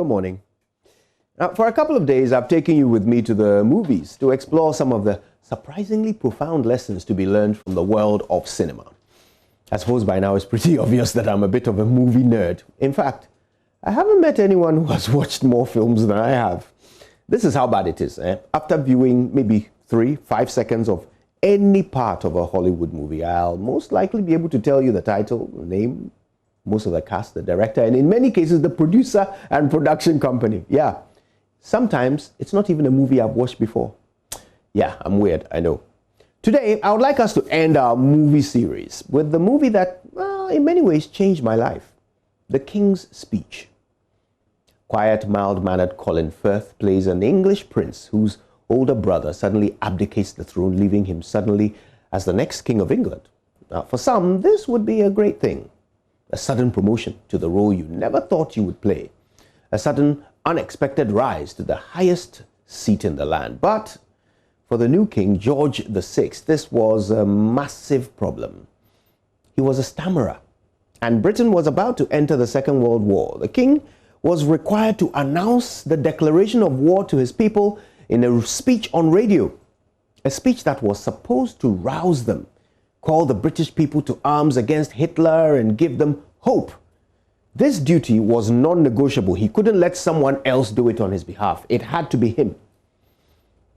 Good morning. Now, for a couple of days, I've taken you with me to the movies to explore some of the surprisingly profound lessons to be learned from the world of cinema. I suppose by now it's pretty obvious that I'm a bit of a movie nerd. In fact, I haven't met anyone who has watched more films than I have. This is how bad it is. After viewing maybe 3-5 seconds of any part of a Hollywood movie, I'll most likely be able to tell you the title, the name, most of the cast, the director, and in many cases, the producer and production company. Yeah. Sometimes it's not even a movie I've watched before. Yeah, I'm weird, I know. Today, I would like us to end our movie series with the movie that, well, in many ways changed my life. The King's Speech. Quiet, mild-mannered Colin Firth plays an English prince whose older brother suddenly abdicates the throne, leaving him suddenly as the next King of England. Now, for some, this would be a great thing. A sudden promotion to the role you never thought you would play. A sudden, unexpected rise to the highest seat in the land. But for the new king, George VI, this was a massive problem. He was a stammerer, and Britain was about to enter the Second World War. The king was required to announce the declaration of war to his people in a speech on radio, a speech that was supposed to rouse them, call the British people to arms against Hitler, and give them hope. This duty was non-negotiable. He couldn't let someone else do it on his behalf. It had to be him.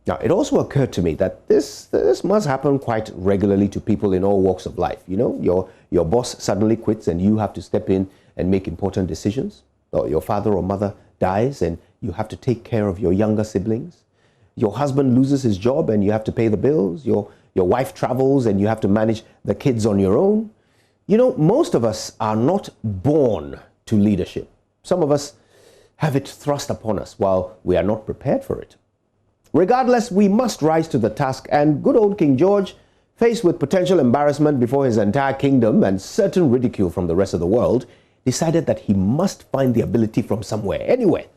Now, it also occurred to me that this must happen quite regularly to people in all walks of life. You know, your boss suddenly quits and you have to step in and make important decisions. Or your father or mother dies and you have to take care of your younger siblings. Your husband loses his job and you have to pay the bills. Your wife travels and you have to manage the kids on your own. You know, most of us are not born to leadership. Some of us have it thrust upon us while we are not prepared for it. Regardless, we must rise to the task, and good old King George, faced with potential embarrassment before his entire kingdom and certain ridicule from the rest of the world, decided that he must find the ability from somewhere, anywhere,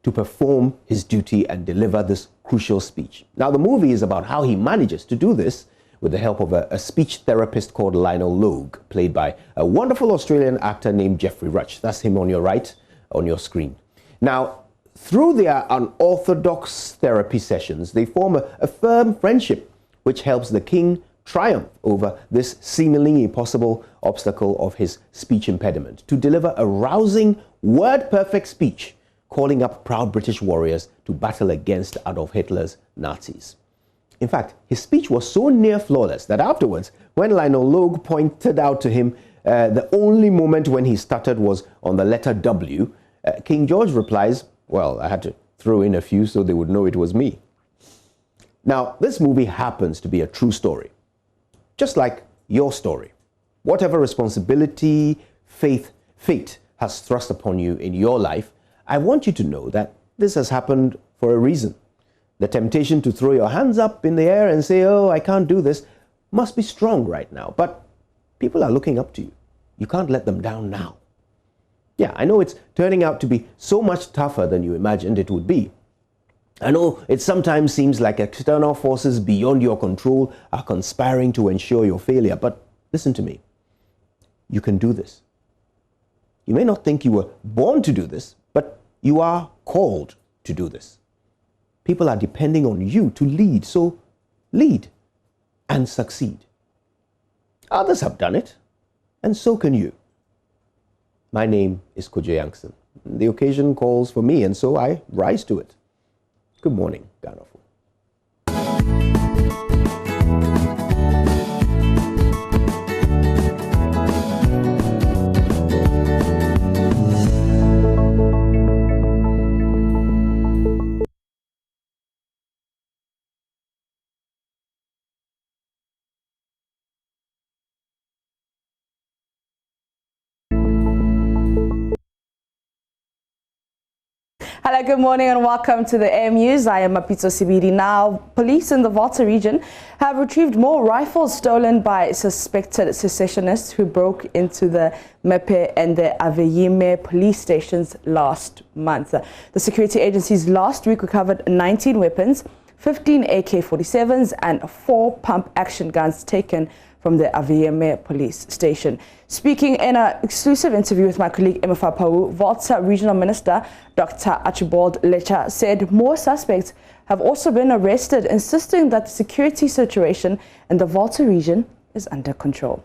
to perform his duty and deliver this crucial speech. Now, the movie is about how he manages to do this with the help of a speech therapist called Lionel Logue, played by a wonderful Australian actor named Jeffrey Rush. That's him on your right, on your screen. Now, through their unorthodox therapy sessions, they form a firm friendship, which helps the king triumph over this seemingly impossible obstacle of his speech impediment, to deliver a rousing, word-perfect speech, calling up proud British warriors to battle against Adolf Hitler's Nazis. In fact, his speech was so near flawless that afterwards, when Lionel Logue pointed out to him the only moment when he stuttered was on the letter W, King George replies, "Well, I had to throw in a few so they would know it was me." Now, this movie happens to be a true story, just like your story. Whatever responsibility, fate has thrust upon you in your life, I want you to know that this has happened for a reason. The temptation to throw your hands up in the air and say, "Oh, I can't do this," must be strong right now. But people are looking up to you. You can't let them down now. Yeah, I know it's turning out to be so much tougher than you imagined it would be. I know it sometimes seems like external forces beyond your control are conspiring to ensure your failure. But listen to me. You can do this. You may not think you were born to do this, but you are called to do this. People are depending on you to lead, so lead and succeed. Others have done it, and so can you. My name is Kojo Yankson. The occasion calls for me, and so I rise to it. Good morning, Ghana. Hello, good morning and welcome to the AM News. I am Mapito Sibidi. Now, police in the Volta region have retrieved more rifles stolen by suspected secessionists who broke into the Mepe and the Aveyime police stations last month. The security agencies last week recovered 19 weapons, 15 AK-47s and 4 pump-action guns taken from the Avieme police station. Speaking in an exclusive interview with my colleague Emefa Pau, Volta Regional Minister Dr. Archibald Lecha said more suspects have also been arrested, insisting that the security situation in the Volta region is under control.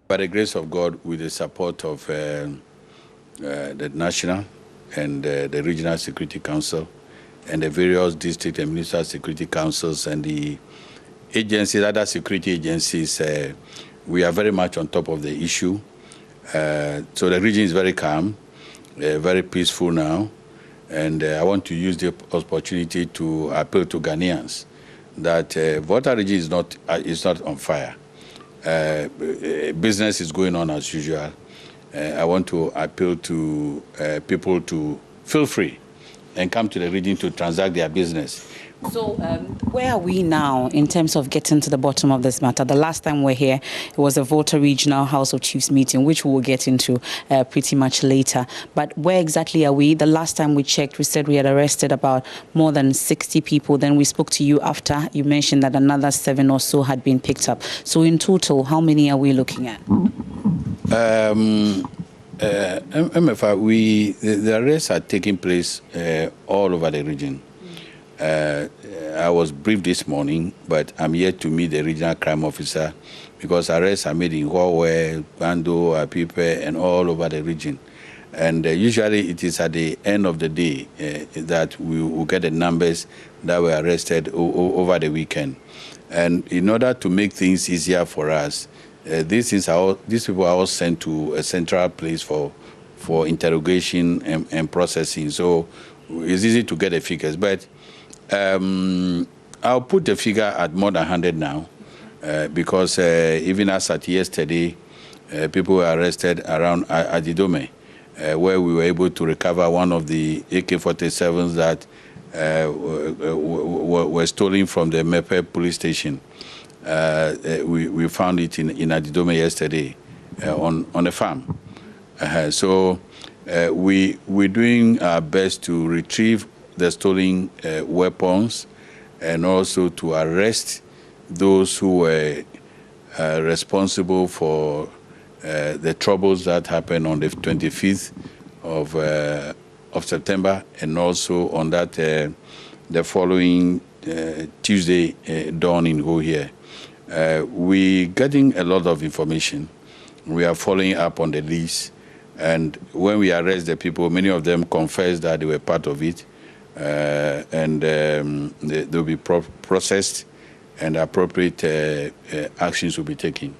By the grace of God, with the support of the National and the Regional Security Council and the various district and municipal security councils and the agencies, other security agencies, we are very much on top of the issue. So the region is very calm, very peaceful now. And I want to use the opportunity to appeal to Ghanaians that Volta region is not on fire. Business is going on as usual. I want to appeal to people to feel free and come to the region to transact their business. So where are we now in terms of getting to the bottom of this matter? The last time we're here, it was a Volta Regional House of Chiefs meeting, which we will get into pretty much later. But where exactly are we? The last time we checked, we said we had arrested about more than 60 people. Then we spoke to you after. You mentioned that another 7 or so had been picked up. So in total, how many are we looking at? MFA, the arrests are taking place all over the region. I was briefed this morning, but I'm yet to meet the regional crime officer because arrests are made in Huawei, Bando, Apipe, and all over the region. And usually it is at the end of the day that we will get the numbers that were arrested over the weekend. And in order to make things easier for us, these people are all sent to a central place for interrogation and processing. So it's easy to get the figures. But I'll put the figure at more than 100 now because even as at yesterday, people were arrested around Adidome, where we were able to recover one of the AK-47s that were stolen from the Mepe police station. We found it in Adidome yesterday on a farm. So we're doing our best to retrieve the stolen weapons and also to arrest those who were responsible for the troubles that happened on the 25th of September, and also on that the following Tuesday dawn in Go here. We're getting a lot of information. We are following up on the leads, and when we arrest the people, many of them confess that they were part of it. And they'll be processed and appropriate actions will be taken.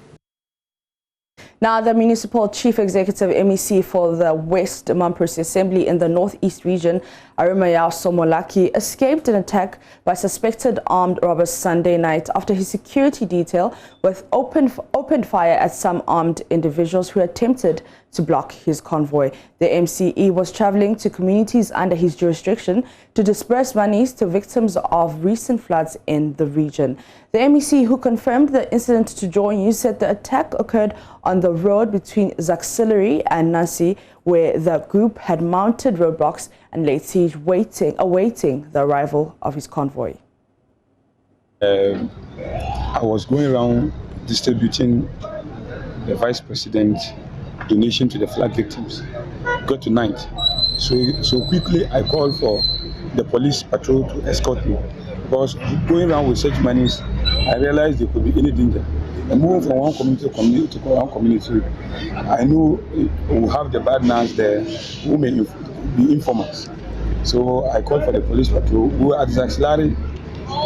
Now, the Municipal Chief Executive MEC for the West Mamprose Assembly in the Northeast region, Arimaya Somolaki, escaped an attack by suspected armed robbers Sunday night after his security detail opened fire at some armed individuals who attempted to block his convoy. The MCE was traveling to communities under his jurisdiction to disperse monies to victims of recent floods in the region. The MEC, who confirmed the incident to Joy News, said the attack occurred on the road between Zaxillary and Nasi, where the group had mounted roadblocks and laid siege awaiting the arrival of his convoy. I was going around distributing the Vice President donation to the flood victims. Got to night. So quickly I called for the police patrol to escort me. Because going around with such monies, I realized there could be any danger. And moving from one community to one community, I knew we'll have the bad nuns there who may be informers. So I called for the police patrol who were at Zaxillary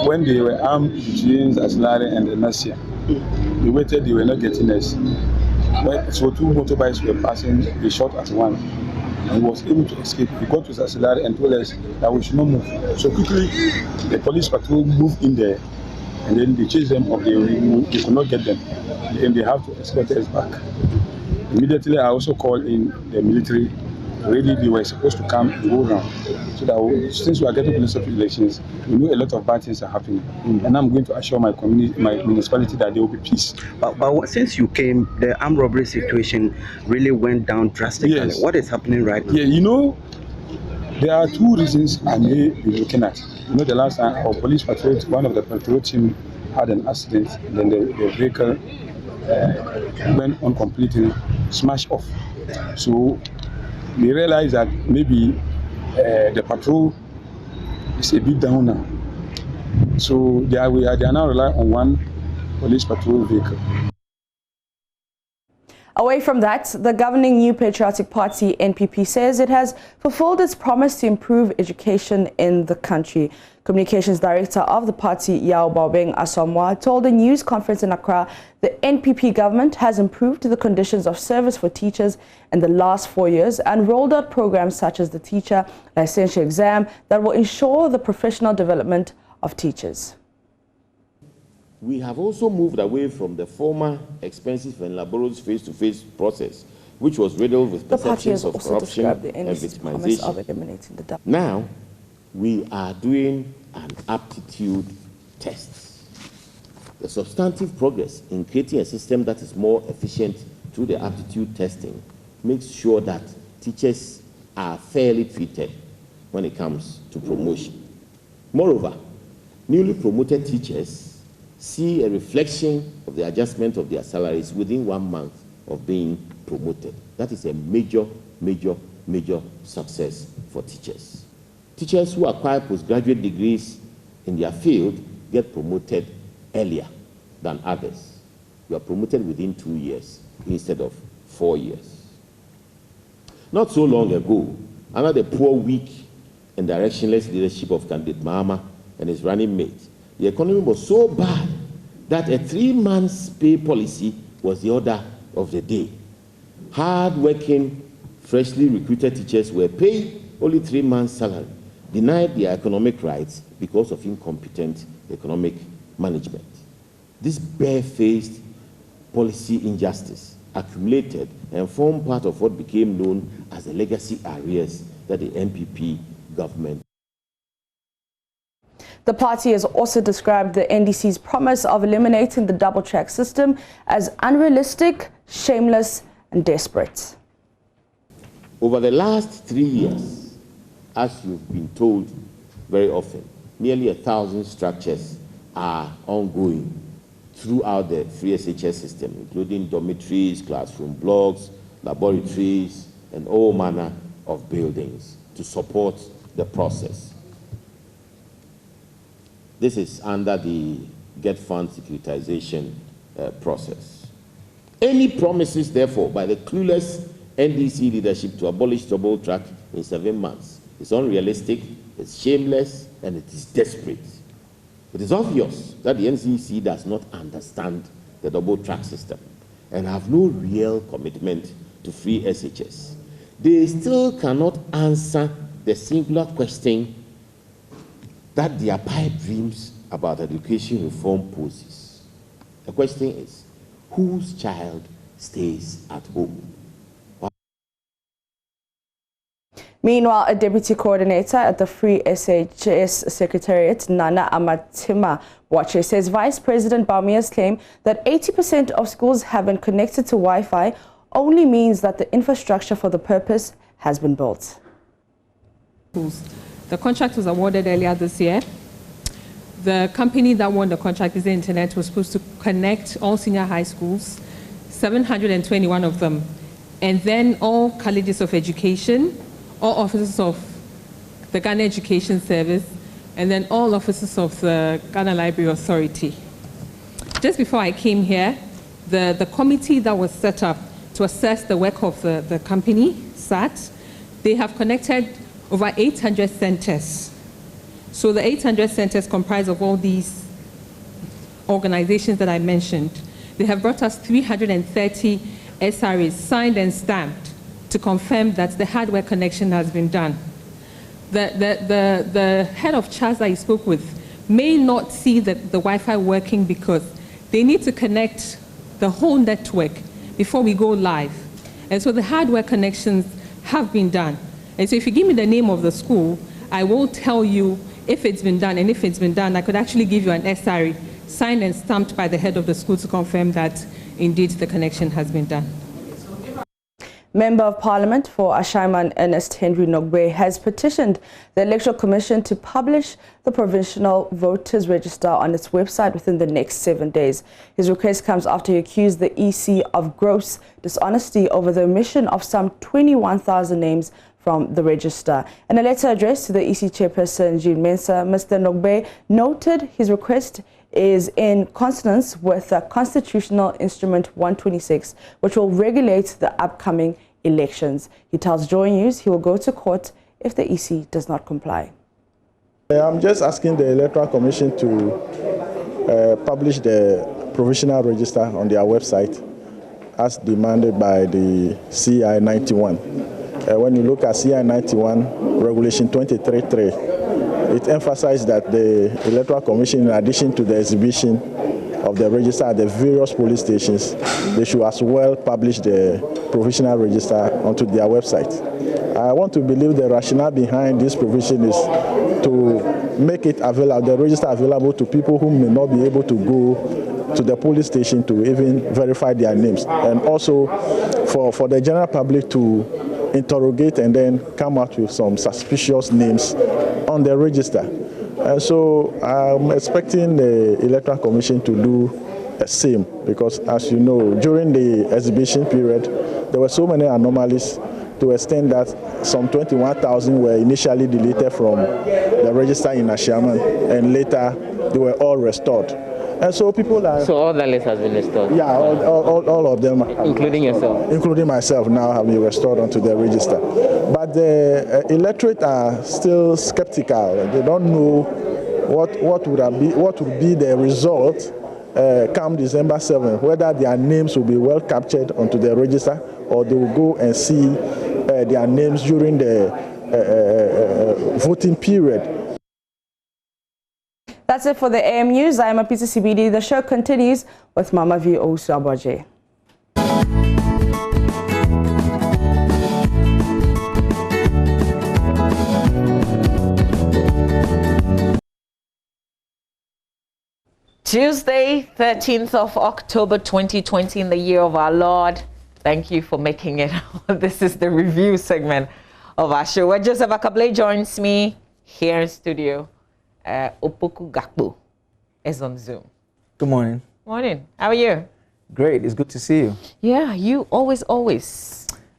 when they were armed between Zaxillary and the Nasia. They waited, they were not getting us. So 2 motorbikes were passing, they shot at one. And he was able to escape. He got to Zaxillary and told us that we should not move. So quickly, the police patrol moved in there, and then they chased them up. They could not get them. And they have to escort us back. Immediately, I also called in the military. Already, they were supposed to come and go around. So that since we are getting police elections, we know a lot of bad things are happening. And I'm going to assure my community, my municipality, that there will be peace. But since you came, the armed robbery situation really went down drastically. Yes. What is happening right now? Yeah, you know, there are 2 reasons I may be looking at. You know, the last time our police patrol, one of the patrol team had an accident, and then the vehicle went on completely smashed off. So we realized that maybe the patrol is a bit down now. So they are now relying on one police patrol vehicle. Away from that, the governing New Patriotic Party, NPP, says it has fulfilled its promise to improve education in the country. Communications Director of the party, Yao Baobeng Asomwa, told a news conference in Accra the NPP government has improved the conditions of service for teachers in the last 4 years and rolled out programs such as the teacher licensure exam that will ensure the professional development of teachers. We have also moved away from the former expensive and laborious face-to-face process, which was riddled with perceptions of corruption and victimization. Now, we are doing an aptitude test. The substantive progress in creating a system that is more efficient through the aptitude testing makes sure that teachers are fairly treated when it comes to promotion. Moreover, newly promoted teachers see a reflection of the adjustment of their salaries within 1 month of being promoted. That is a major success for teachers. Teachers who acquire postgraduate degrees in their field get promoted earlier than others. You are promoted within 2 years instead of 4 years. Not so long ago, under the poor, weak, and directionless leadership of candidate Mahama and his running mate, the economy was so bad that a 3-month pay policy was the order of the day. Hard-working, freshly recruited teachers were paid only 3 months' salary, denied their economic rights because of incompetent economic management. This barefaced policy injustice accumulated and formed part of what became known as the legacy arrears that the NPP government. The party has also described the NDC's promise of eliminating the double-track system as unrealistic, shameless, and desperate. Over the last 3 years, as you've been told very often, nearly 1,000 structures are ongoing throughout the free SHS system, including dormitories, classroom blocks, laboratories, and all manner of buildings to support the process. This is under the Get Fund securitization process. Any promises, therefore, by the clueless NDC leadership to abolish double track in 7 months is unrealistic, it's shameless, and it is desperate. It is obvious that the NCC does not understand the double track system and have no real commitment to free SHS. They still cannot answer the singular question that their pipe dreams about education reform poses. The question is, whose child stays at home? Meanwhile, a deputy coordinator at the Free SHS Secretariat, Nana Amatima Wache, says Vice President Baumia's claim that 80% of schools have been connected to Wi-Fi only means that the infrastructure for the purpose has been built. The contract was awarded earlier this year. The company that won the contract, Is the Internet, was supposed to connect all senior high schools, 721 of them, and then all colleges of education, all offices of the Ghana Education Service, and then all offices of the Ghana Library Authority. Just before I came here, the committee that was set up to assess the work of the company, SAT, they have connected over 800 centers. So the 800 centers comprise of all these organizations that I mentioned. They have brought us 330 SRAs signed and stamped to confirm that the hardware connection has been done. The head of CHAS that I spoke with may not see the Wi-Fi working because they need to connect the whole network before we go live. And so the hardware connections have been done. And so if you give me the name of the school, I will tell you if it's been done. And if it's been done, I could actually give you an SRE signed and stamped by the head of the school to confirm that indeed the connection has been done. Member of Parliament for Ashaiman Ernest Henry Nogbe has petitioned the Electoral Commission to publish the Provincial Voters Register on its website within the next 7 days. His request comes after he accused the EC of gross dishonesty over the omission of some 21,000 names from the register. In a letter addressed to the EC chairperson, Jean Mensa, Mr. Nogbe noted his request is in consonance with Constitutional Instrument 126, which will regulate the upcoming elections. He tells Joy News he will go to court if the EC does not comply. I'm just asking the Electoral Commission to publish the provisional register on their website as demanded by the CI 91. When you look at CI 91, Regulation 23.3, it emphasizes that the Electoral Commission, in addition to the exhibition of the register at the various police stations, they should as well publish the provisional register onto their website. I want to believe the rationale behind this provision is to make it available, the register available to people who may not be able to go to the police station to even verify their names, and also for the general public to interrogate and then come out with some suspicious names on the register. And so I'm expecting the Electoral Commission to do the same, because as you know, during the exhibition period, there were so many anomalies to the extent that some 21,000 were initially deleted from the register in Ashaiman, and later they were all restored. And so people are... So all that list has been restored? Yeah, all of them. Including yourself? Including myself now have been restored onto the register. But the electorate are still skeptical. They don't know what would be the result come December 7th, whether their names will be well captured onto the register or they will go and see their names during the voting period. That's it for the AM News. I am Apita CBD. The show continues with Mama V. Osabaje. Tuesday, 13th of October 2020, in the year of our Lord. Thank you for making it. This is the review segment of our show, where Joseph Akable joins me here in studio. Opoku Gakpo is on Zoom. Good morning. Morning. How are you? Great. It's good to see you. Yeah, you always.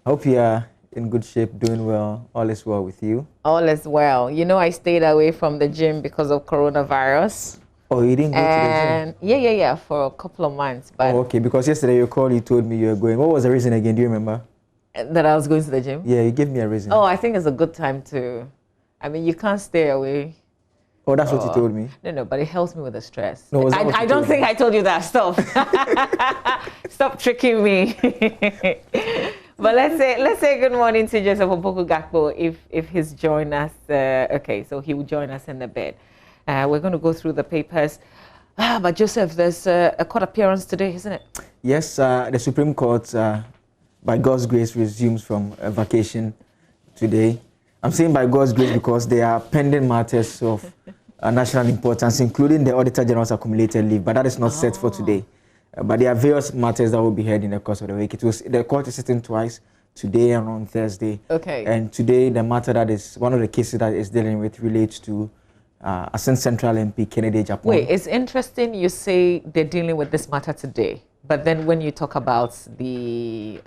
I hope you are in good shape, doing well. All is well with you. All is well. You know, I stayed away from the gym because of coronavirus. Oh, you didn't go to the gym? Yeah, for a couple of months. But okay, because yesterday you called, you told me you were going. What was the reason again? Do you remember? That I was going to the gym? Yeah, you gave me a reason. Oh, I think it's a good time to... I mean, you can't stay away. Oh, that's what you told me? No, but it helps me with the stress. No, I don't think I told you that. Stop. Stop tricking me. But let's say good morning to Joseph Opoku Gakpo if he's joined us. Okay, so he will join us in the bed. We're going to go through the papers. But Joseph, there's a court appearance today, isn't it? Yes, the Supreme Court, by God's grace, resumes from vacation today. I'm saying by God's grace because there are pending matters of national importance, including the Auditor General's accumulated leave, but that is not set for today. But there are various matters that will be heard in the course of the week. The court is sitting twice, today and on Thursday. Okay. And today, the matter that is, one of the cases that is dealing with relates to Assistant Central MP Kennedy Japan. Wait, it's interesting you say they're dealing with this matter today, but then when you talk about the...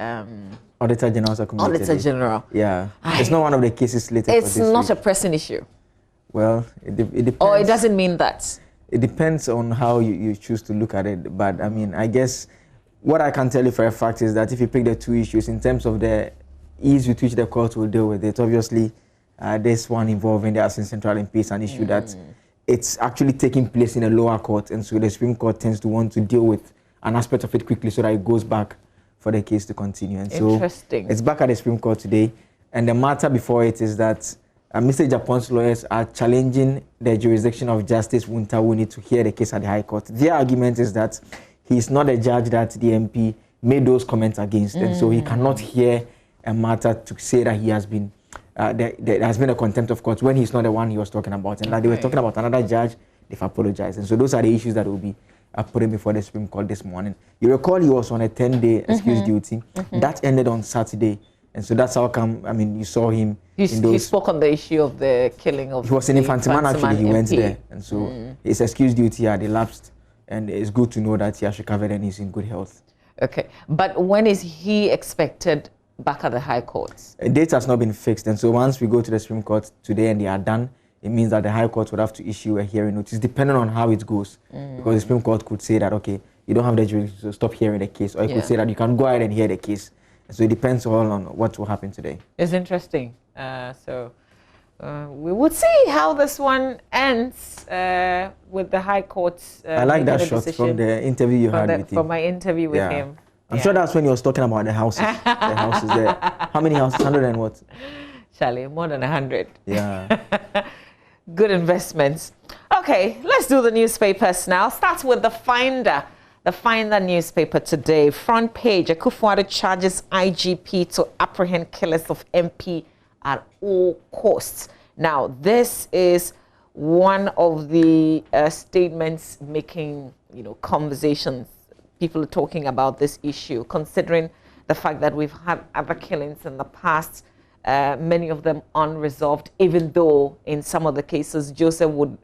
Auditor General's accumulated Auditor General. Yeah. It's not one of the cases slated for this It's not week. a pressing issue. Well, it depends. Or it doesn't mean that. It depends on how you choose to look at it. But I mean, I guess what I can tell you for a fact is that if you pick the two issues in terms of the ease with which the court will deal with it, obviously this one involving the Assistant Central MP is an issue that it's actually taking place in a lower court, and so the Supreme Court tends to want to deal with an aspect of it quickly so that it goes back for the case to continue. And so it's back at the Supreme Court today, and the matter before it is that Mr. Japan's lawyers are challenging the jurisdiction of Justice Wuntawuni to hear the case at the High Court. Their argument is that he's not a judge that the MP made those comments against, and so he cannot hear a matter to say that he has been, there has been a contempt of court when he's not the one he was talking about, and that they were talking about another judge, they've apologized. And so those are the issues that will be put in before the Supreme Court this morning. You recall he was on a 10-day excuse duty. That ended on Saturday And so that's how come, I mean, you saw him He spoke on the issue of the killing of. He was in Infantiman actually, he went MP. there. And so his excuse duty had elapsed. And it's good to know that he has recovered and he's in good health. Okay. But when is he expected back at the High Court? A date has not been fixed. And so once we go to the Supreme Court today and they are done, it means that the High Court would have to issue a hearing notice depending on how it goes. Because the Supreme Court could say that, okay, you don't have the jurisdiction to stop hearing the case. Or it could say that you can go ahead and hear the case. So it depends all on what will happen today. It's interesting. We would see how this one ends with the High Court. I like that shot from the interview you had with him. From my interview with him. I'm sure that's when he was talking about the houses. The houses there. How many houses? 100 and what? Charlie, more than 100. Yeah. Good investments. Okay, let's do the newspapers now. Start with the Finder. The Finder newspaper today. Front page, Akufo-Addo charges IGP to apprehend killers of MP at all costs. Now, this is one of the statements making, conversations. People are talking about this issue, considering the fact that we've had other killings in the past, many of them unresolved, even though in some of the cases, Joseph would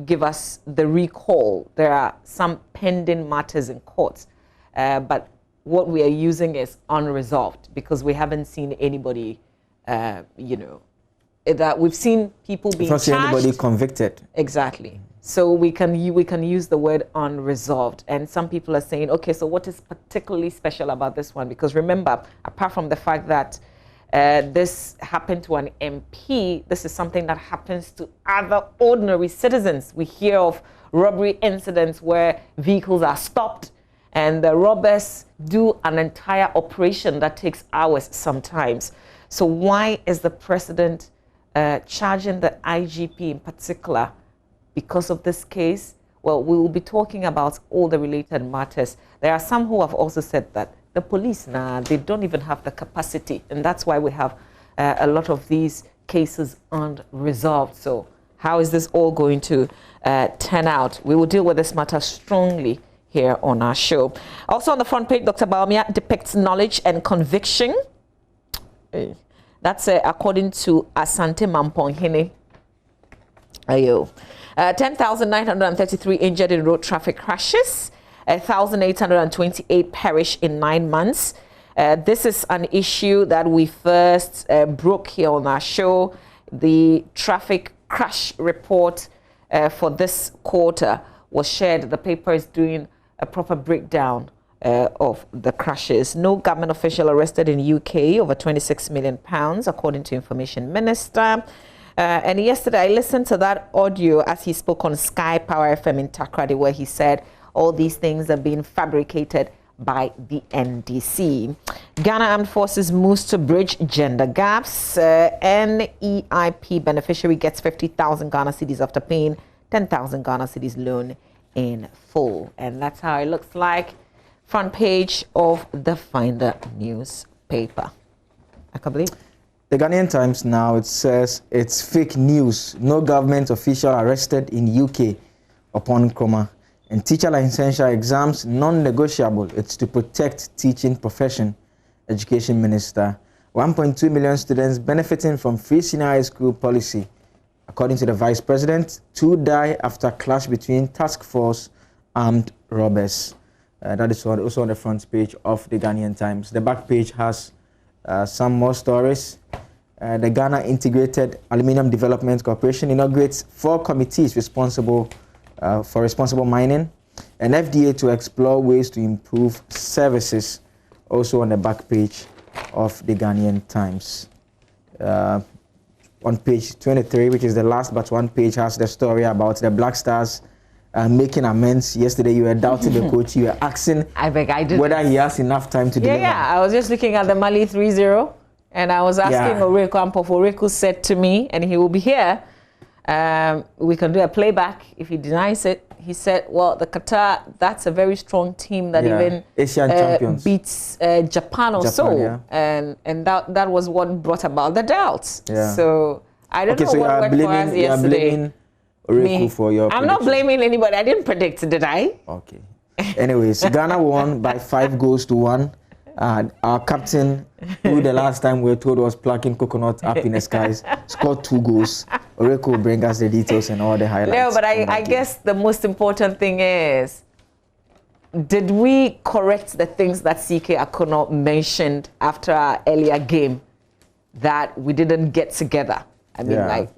give us the recall. There are some pending matters in courts, but what we are using is unresolved because we haven't seen anybody, that we've seen people being charged. Not anybody convicted. Exactly. So we can use the word unresolved, and some people are saying, okay, so what is particularly special about this one? Because remember, apart from the fact that this happened to an MP, this is something that happens to other ordinary citizens. We hear of robbery incidents where vehicles are stopped and the robbers do an entire operation that takes hours sometimes. So why is the president charging the IGP in particular because of this case? Well, we will be talking about all the related matters. There are some who have also said that the police, they don't even have the capacity. And that's why we have a lot of these cases unresolved. So how is this all going to turn out? We will deal with this matter strongly here on our show. Also on the front page, Dr. Bawumia depicts knowledge and conviction. That's according to Asante Mamponhene. Ayo. 10,933 injured in road traffic crashes. 1,828 perish in 9 months. This is an issue that we first broke here on our show. The traffic crash report for this quarter was shared. The paper is doing a proper breakdown of the crashes. No government official arrested in UK, over £26 million, according to Information Minister. And yesterday I listened to that audio as he spoke on Sky Power FM in Takrady, where he said all these things are being fabricated by the NDC. Ghana Armed Forces moves to bridge gender gaps. NEIP beneficiary gets 50,000 Ghana cedis after paying 10,000 Ghana cedis loan in full. And that's how it looks like. Front page of the Finder newspaper. I can't believe it. The Ghanaian Times now, it says it's fake news. No government official arrested in UK upon Nkrumah. And teacher licensure exams non-negotiable. It's to protect teaching profession. Education Minister. 1.2 million students benefiting from free senior high school policy. According to the Vice President, 2 die after clash between task force armed robbers. That is also on the front page of the Ghanaian Times. The back page has some more stories. The Ghana Integrated Aluminium Development Corporation inaugurates 4 committees responsible for responsible mining, and FDA to explore ways to improve services, also on the back page of the Ghanaian Times. On page 23, which is the last but one page, has the story about the Black Stars making amends. Yesterday you were doubting the coach, you were asking whether he has enough time to deliver. Yeah, I was just looking at the Mali 3-0, and I was asking Oreko Ampofo. Oreko said to me, and he will be here, we can do a playback if he denies it. He said, well, the Qatar, that's a very strong team that even Asian champions beats Japan or so. And that was what brought about the doubts. Yeah. So I don't know what worked for us yesterday. Oreko for your I'm not blaming anybody. I didn't predict, did I? Okay. Anyways, Ghana won by 5 goals to 1 Our captain, who the last time we were told was plucking coconut up in the skies, scored 2 goals. Oreko will bring us the details and all the highlights. No, but I guess the most important thing is, did we correct the things that CK Akono mentioned after our earlier game that we didn't get together? I mean,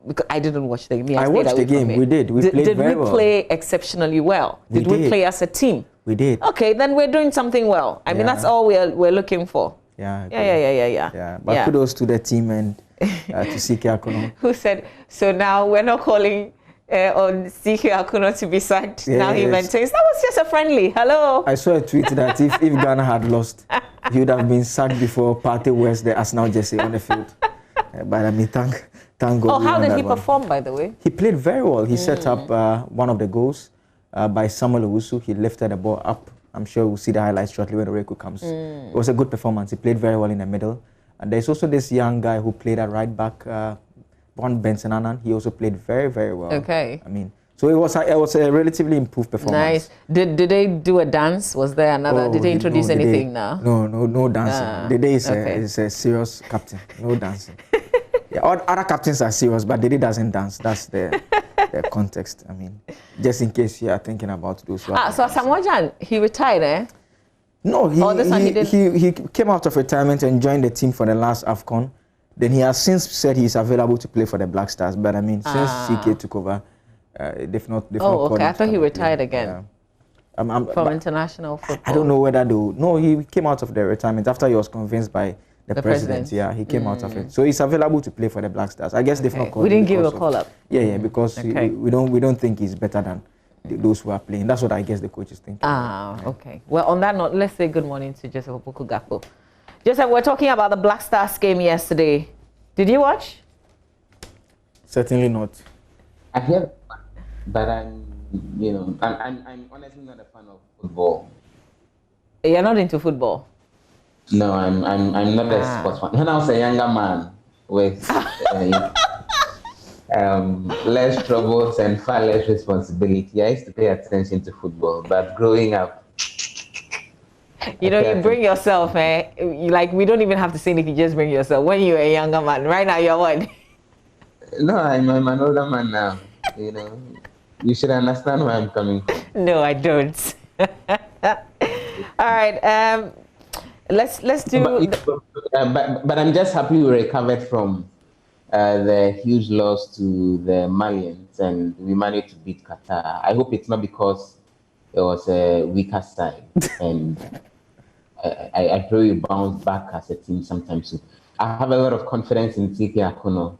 because I didn't watch the game. I watched the game. We did. We played very well. Did we play exceptionally well? Did we play as a team? We did. Okay, then we're doing something well. I mean, that's all we're looking for. Yeah. But kudos to the team and to CK Akono. Who said, so now we're not calling on CK Akono to be sacked. Yes. Now he maintains. That was just a friendly. Hello. I saw a tweet that if Ghana had lost, he would have been sacked before Partey wears the Arsenal jersey on the field. But I mean, thank God. Oh, how did he perform, by the way? He played very well. He set up one of the goals by Samuel Owusu. He lifted the ball up. I'm sure we'll see the highlights shortly when Oreko comes. It was a good performance. He played very well in the middle. And there's also this young guy who played at right back, Benson Annan. He also played very, very well. Okay. I mean, so it was a relatively improved performance. Nice. Did they do a dance? Was there another? Did they introduce anything now? No dancing. Dede is a serious captain. No dancing. Other captains are serious, but Dede doesn't dance. That's the context. I mean, just in case you are thinking about those. So Asamoah Gyan, he retired, eh? No, he came out of retirement and joined the team for the last AFCON. Then he has since said he's available to play for the Black Stars. But I mean, since CK took over, they've not okay. I thought he retired again. From international football. I don't know whether no, he came out of the retirement after he was convinced by the president. Yeah, he came out of it. So he's available to play for the Black Stars. I guess they've not called him. We didn't give him a call up. Yeah, because we don't think he's better than those who are playing. That's what I guess the coach is thinking. Okay. Well, on that note, let's say good morning to Joseph Opoku Gakpo. Joseph, we're talking about the Black Stars game yesterday. Did you watch? Certainly not. I hear, but I'm honestly not a fan of football. You're not into football? No, I'm not a sports fan. When I was a younger man with less troubles and far less responsibility, I used to pay attention to football. But growing up, you bring yourself, we don't even have to say anything, just bring yourself. When you were a younger man, right now you're what? No, I'm an older man now. You should understand where I'm coming from. No, I don't. All right, let's do. But I'm just happy we recovered from the huge loss to the Malians and we managed to beat Qatar. I hope it's not because it was a weaker side, and I pray we bounce back as a team sometime soon. I have a lot of confidence in CK Akono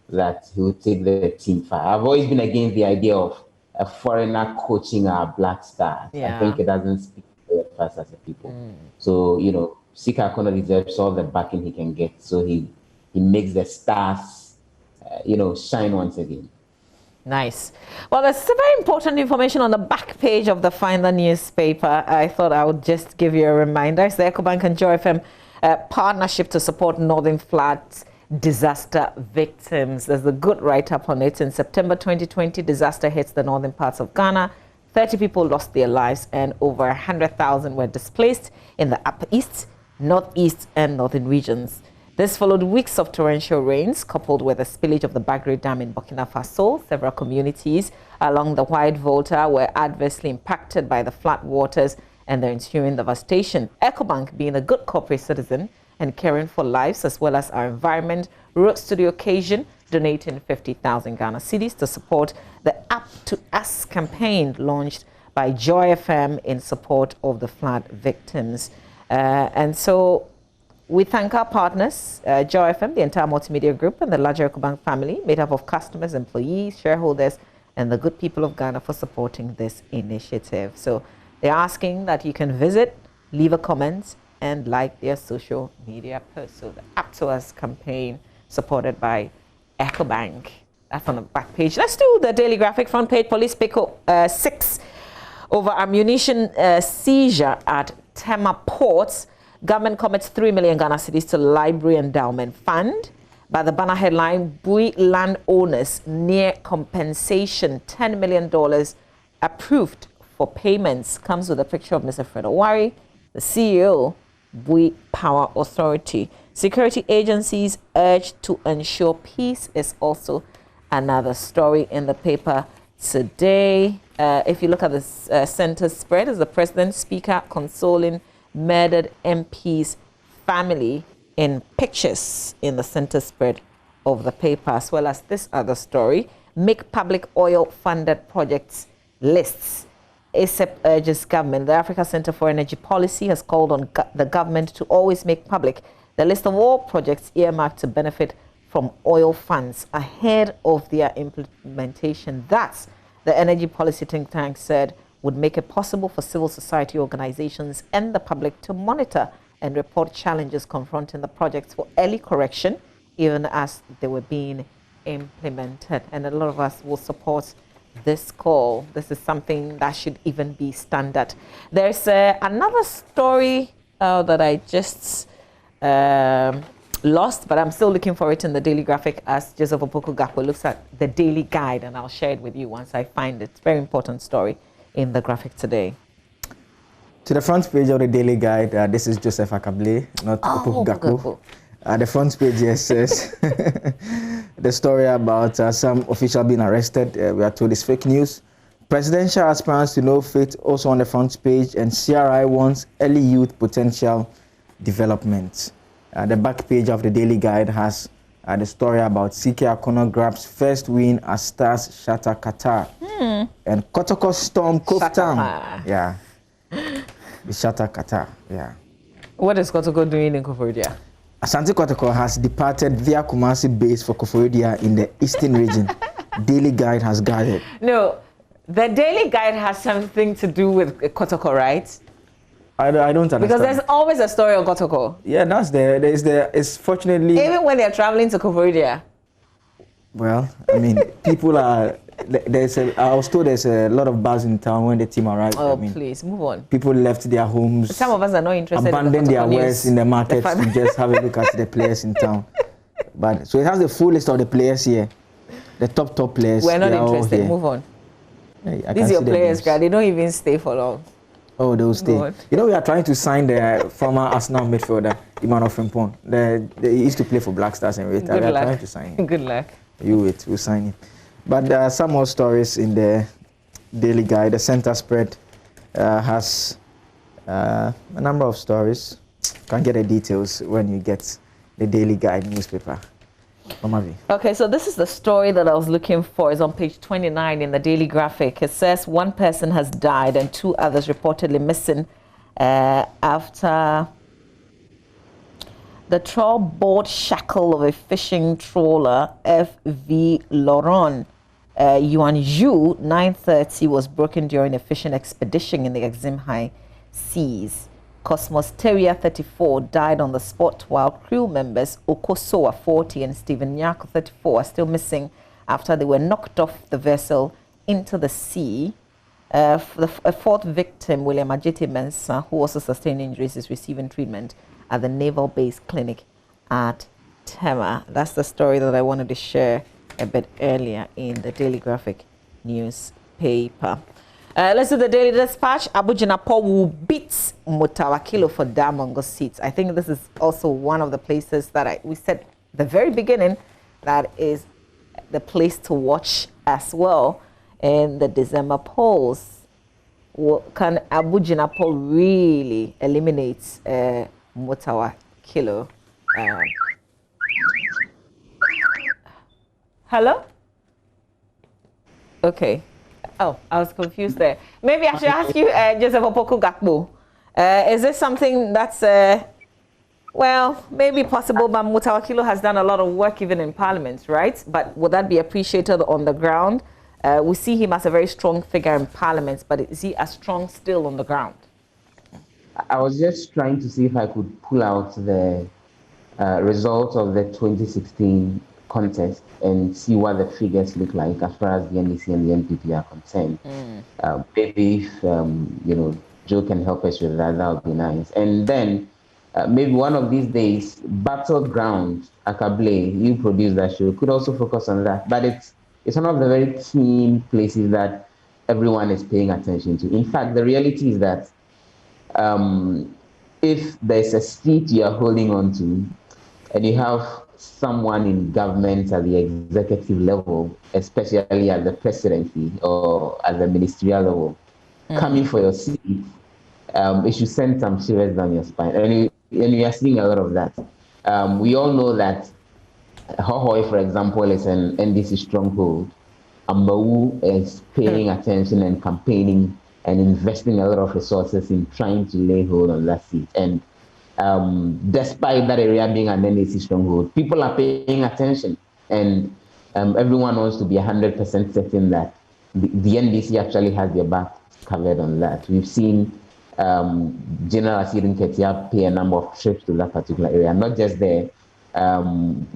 that he will take the team far. I've always been against the idea of a foreigner coaching our Black Stars. I think it doesn't speak to us as a people. So, CK Akono deserves all the backing he can get. So he makes the stars, shine once again. Nice. Well, there's some very important information on the back page of the Finder newspaper. I thought I would just give you a reminder. It's the EcoBank and Joy FM partnership to support Northern Floods disaster victims. There's a good write-up on it. In September 2020, disaster hits the northern parts of Ghana. 30 people lost their lives and over 100,000 were displaced in the Upper East, Northeast and Northern regions. This followed weeks of torrential rains, coupled with the spillage of the Bagre Dam in Burkina Faso. Several communities along the White Volta were adversely impacted by the flood waters and their ensuing devastation. EcoBank, being a good corporate citizen and caring for lives as well as our environment, rose to the occasion, donating 50,000 Ghana cedis to support the Up to Us campaign launched by Joy FM in support of the flood victims. And so we thank our partners, Joy FM, the entire multimedia group, and the larger EcoBank family, made up of customers, employees, shareholders, and the good people of Ghana for supporting this initiative. So they're asking that you can visit, leave a comment, and like their social media posts. So the Up to Us campaign supported by EcoBank. That's on the back page. Let's do the Daily Graphic front page. Police pick up 6 over ammunition seizure at Tema Ports. Government commits 3 million Ghana cedis to Library Endowment Fund. By the banner headline, Bui landowners near compensation, $10 million approved for payments. Comes with a picture of Mr. Fred Owari, The CEO, Bui Power Authority. Security agencies urged to ensure peace is also another story in the paper today. If you look at the center spread, is the president speaker consoling murdered MP's family in pictures in the center spread of the paper, as well as this other story. Make public oil funded projects lists. ASEP urges government. The Africa Center for Energy Policy has called on the government to always make public the list of all projects earmarked to benefit from oil funds ahead of their implementation. That's the energy policy think tank said would make it possible for civil society organizations and the public to monitor and report challenges confronting the projects for early correction, even as they were being implemented. And a lot of us will support this call. This is something that should even be standard. There's another story that I just lost, but I'm still looking for it in the Daily Graphic as Joseph Opoku Gakpo looks at the Daily Guide, and I'll share it with you once I find it. It's a very important story in the graphic today. To the front page of the Daily Guide, this is Joseph Akable, not Opoku Gakpo. The front page here says the story about some official being arrested. We are told it's fake news. Presidential aspirants to no fate also on the front page, and CRI wants early youth potential development. The back page of the Daily Guide has the story about CK Akono grabs first win as Stars shatter Qatar. And Kotoko storm Cove Town. Yeah. The shatter Qatar. Yeah. What is Kotoko doing in Koforidua? Asante Kotoko has departed via Kumasi base for Koforidua in the eastern region. Daily Guide has gathered. No, the Daily Guide has something to do with Kotoko, right? I don't understand. Because there's always a story on Kotoko. Yeah, that's there. It's fortunately... Even when they're traveling to Koforidua. Well, I mean, people are... I was told there's a lot of buzz in town when the team arrived. Oh, please, move on. People left their homes. Some of us are not interested abandoned their wares in the market to just have a look at the players in town. But so it has the full list of the players here. The top players. We're not interested. Move on. Yeah, these are your players, guys. They don't even stay for long. Oh, they'll stay. You know, we are trying to sign the former Arsenal midfielder, Emmanuel Frimpong. He used to play for Black Stars and Rita. We are trying to sign him. Good luck. You wait, we'll sign him. But there are some more stories in the Daily Guide. The center spread has a number of stories. You can get the details when you get the Daily Guide newspaper. Okay, so this is the story that I was looking for. It's on page 29 in the Daily Graphic. It says one person has died and 2 others reportedly missing after the trawl board shackle of a fishing trawler FV Laurent Yuanju 930 was broken during a fishing expedition in the Exim High Seas. Cosmos Terrier 34 died on the spot, while crew members Okosoa 40 and Stephen Nyako 34 are still missing after they were knocked off the vessel into the sea. A 4th victim, William Ajete Mensah, who also sustained injuries, is receiving treatment at the Naval Base Clinic at Tema. That's the story that I wanted to share a bit earlier in the Daily Graphic newspaper. Let's do the Daily Dispatch. Abu Jinapo will beat Mutawakilo for Damongo seats. I think this is also one of the places that we said at the very beginning that is the place to watch as well in the December polls. Can Abu Jinapo really eliminate Mutawakilo? Hello? Okay. Oh, I was confused there. Maybe I should ask you, Joseph Opoku Gakpo. Is this something that's, well, maybe possible, but Mutawakilo has done a lot of work even in Parliament, right? But would that be appreciated on the ground? We see him as a very strong figure in Parliament, but is he as strong still on the ground? I was just trying to see if I could pull out the results of the 2016 contest and see what the figures look like as far as the NDC and the NPP are concerned. Maybe if Joe can help us with that, that would be nice. And then maybe one of these days, Battleground Akable, you produce that show, could also focus on that. But it's one of the very keen places that everyone is paying attention to. In fact, the reality is that if there's a seat you are holding on to, and you have someone in government at the executive level, especially at the presidency or at the ministerial level, coming for your seat, it should send some shivers down your spine. And we are seeing a lot of that. We all know that Hohoi, for example, is an NDC stronghold. Amau is paying attention and campaigning and investing a lot of resources in trying to lay hold on that seat. And despite that area being an NDC stronghold, people are paying attention, and everyone wants to be 100% certain that the NDC actually has their back covered on that. We've seen General Asirin Ketia pay a number of trips to that particular area, not just there. And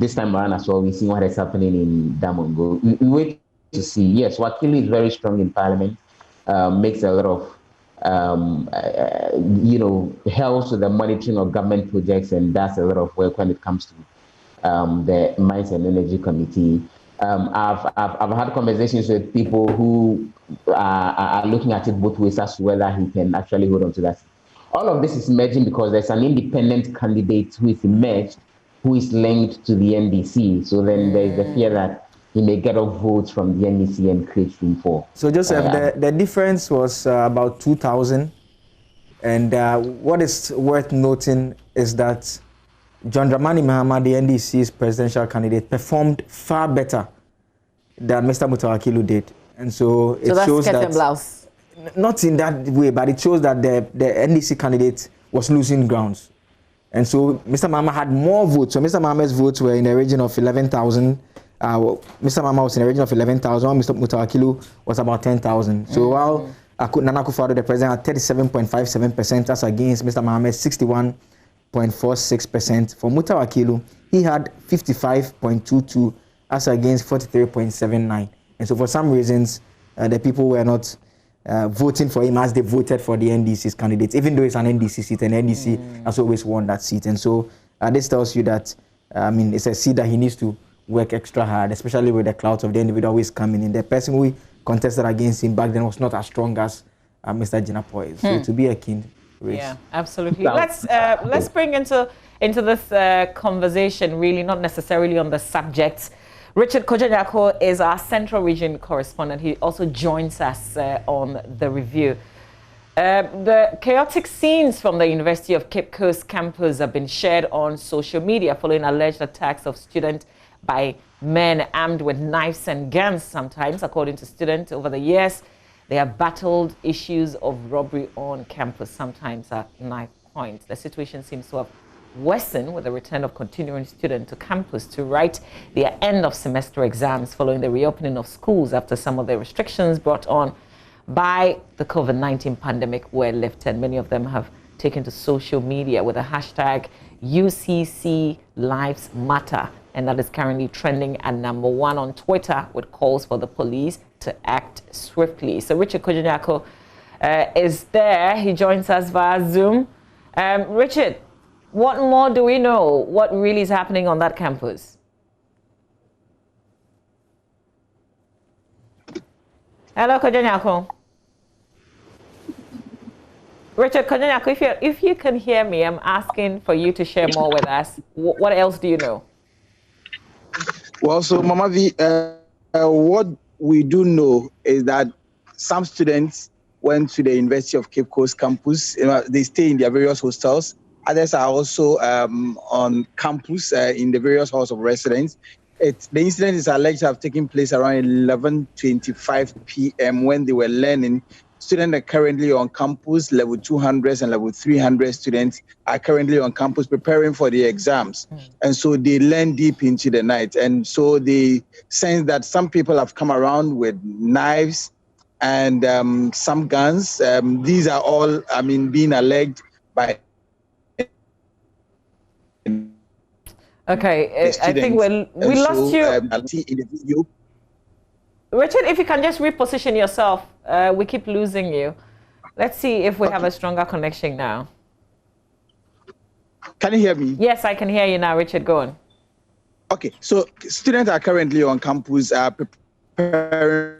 this time around as well, we see what is happening in Damongo. We wait to see. Yes, Wakili is very strong in Parliament, makes a lot of helps with the monitoring of government projects, and does a lot of work when it comes to the Mines and Energy Committee. I've had conversations with people who are looking at it both ways as to whether he can actually hold on to that. All of this is emerging because there's an independent candidate who is emerged, who is linked to the NDC. So then there's the fear that he may get off votes from the NDC and create room for. So Joseph, the difference was about 2,000. And what is worth noting is that John Dramani Mahama, the NDC's presidential candidate, performed far better than Mr. Mutawakilu did. And so it shows that... blouse. Not in that way, but it shows that the NDC candidate was losing grounds. And so Mr. Mahama had more votes. So Mr. Mahama's votes were in the region of 11,000. Mr. Mahama was in the region of 11,000. Mr. Mutawakilu was about 10,000. So while Nana Akufo-Addo, the president, had 37.57%, that's against Mr. Mahama's 61.46%. For Mutawakilu, he had 55.22%, as against 43.79%. And so for some reasons, the people were not voting for him as they voted for the NDC's candidates, even though it's an NDC seat, and NDC has always won that seat. And so this tells you that, it's a seat that he needs to work extra hard, especially with the clouds of the individual always coming in. The person who contested against him back then was not as strong as Mr. Jinapoi. So it will be a keen race. Yeah, absolutely. Let's bring into this conversation, really, not necessarily on the subjects. Richard Kojanyako is our Central Region correspondent. He also joins us on the review. The chaotic scenes from the University of Cape Coast campus have been shared on social media following alleged attacks of students by men armed with knives and guns sometimes. According to students, over the years, they have battled issues of robbery on campus, sometimes at knife point. The situation seems to have worsened with the return of continuing students to campus to write their end of semester exams following the reopening of schools after some of the restrictions brought on by the COVID-19 pandemic were lifted. Many of them have taken to social media with the hashtag UCC Lives Matter, and that is currently trending at #1 on Twitter with calls for the police to act swiftly. So Richard Kojanyako is there. He joins us via Zoom. Richard, what more do we know? What really is happening on that campus? Hello, Kojanyako. Richard Kojanyako, if you can hear me, I'm asking for you to share more with us. What else do you know? Well, so Mama V, what we do know is that some students went to the University of Cape Coast campus. They stay in their various hostels. Others are also on campus in the various halls of residence. The incident is alleged to have taken place around 11:25 p.m. when they were learning. Students are currently on campus. Level 200s and level 300 students are currently on campus preparing for the exams. And so they learn deep into the night. And so they sense that some people have come around with knives and some guns. These are all, being alleged by... Okay, I think we lost you. In the video. Richard, if you can just reposition yourself, we keep losing you. Let's see if we have a stronger connection now. Can you hear me? Yes, I can hear you now, Richard. Go on. Okay, so students are currently on campus preparing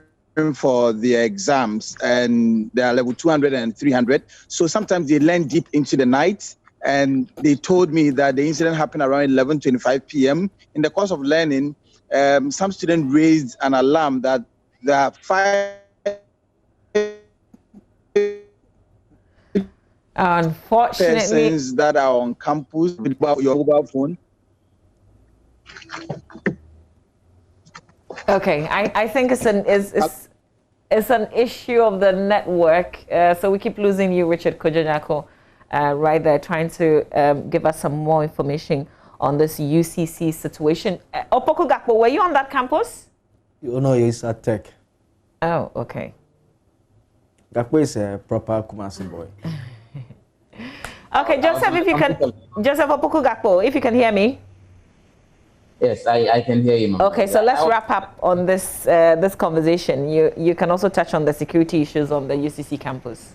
for their exams, and they are level 200 and 300. So sometimes they learn deep into the night, and they told me that the incident happened around 11:25 p.m. In the course of learning, some student raised an alarm that there are 5 Unfortunately, persons that are on campus with your mobile phone. okay, I think it's an issue of the network. So we keep losing you, Richard Kojonyako, right there, trying to give us some more information on this UCC situation. Opoku Gakpo, were you on that campus? You know, he's at Tech. Oh, okay. Gakpo is a proper Kumasi boy. Okay, Joseph, if you can, Joseph Opoku Gakpo, if you can hear me. Yes, I can hear you, Mama. Okay, so let's wrap up on this this conversation. You can also touch on the security issues on the UCC campus.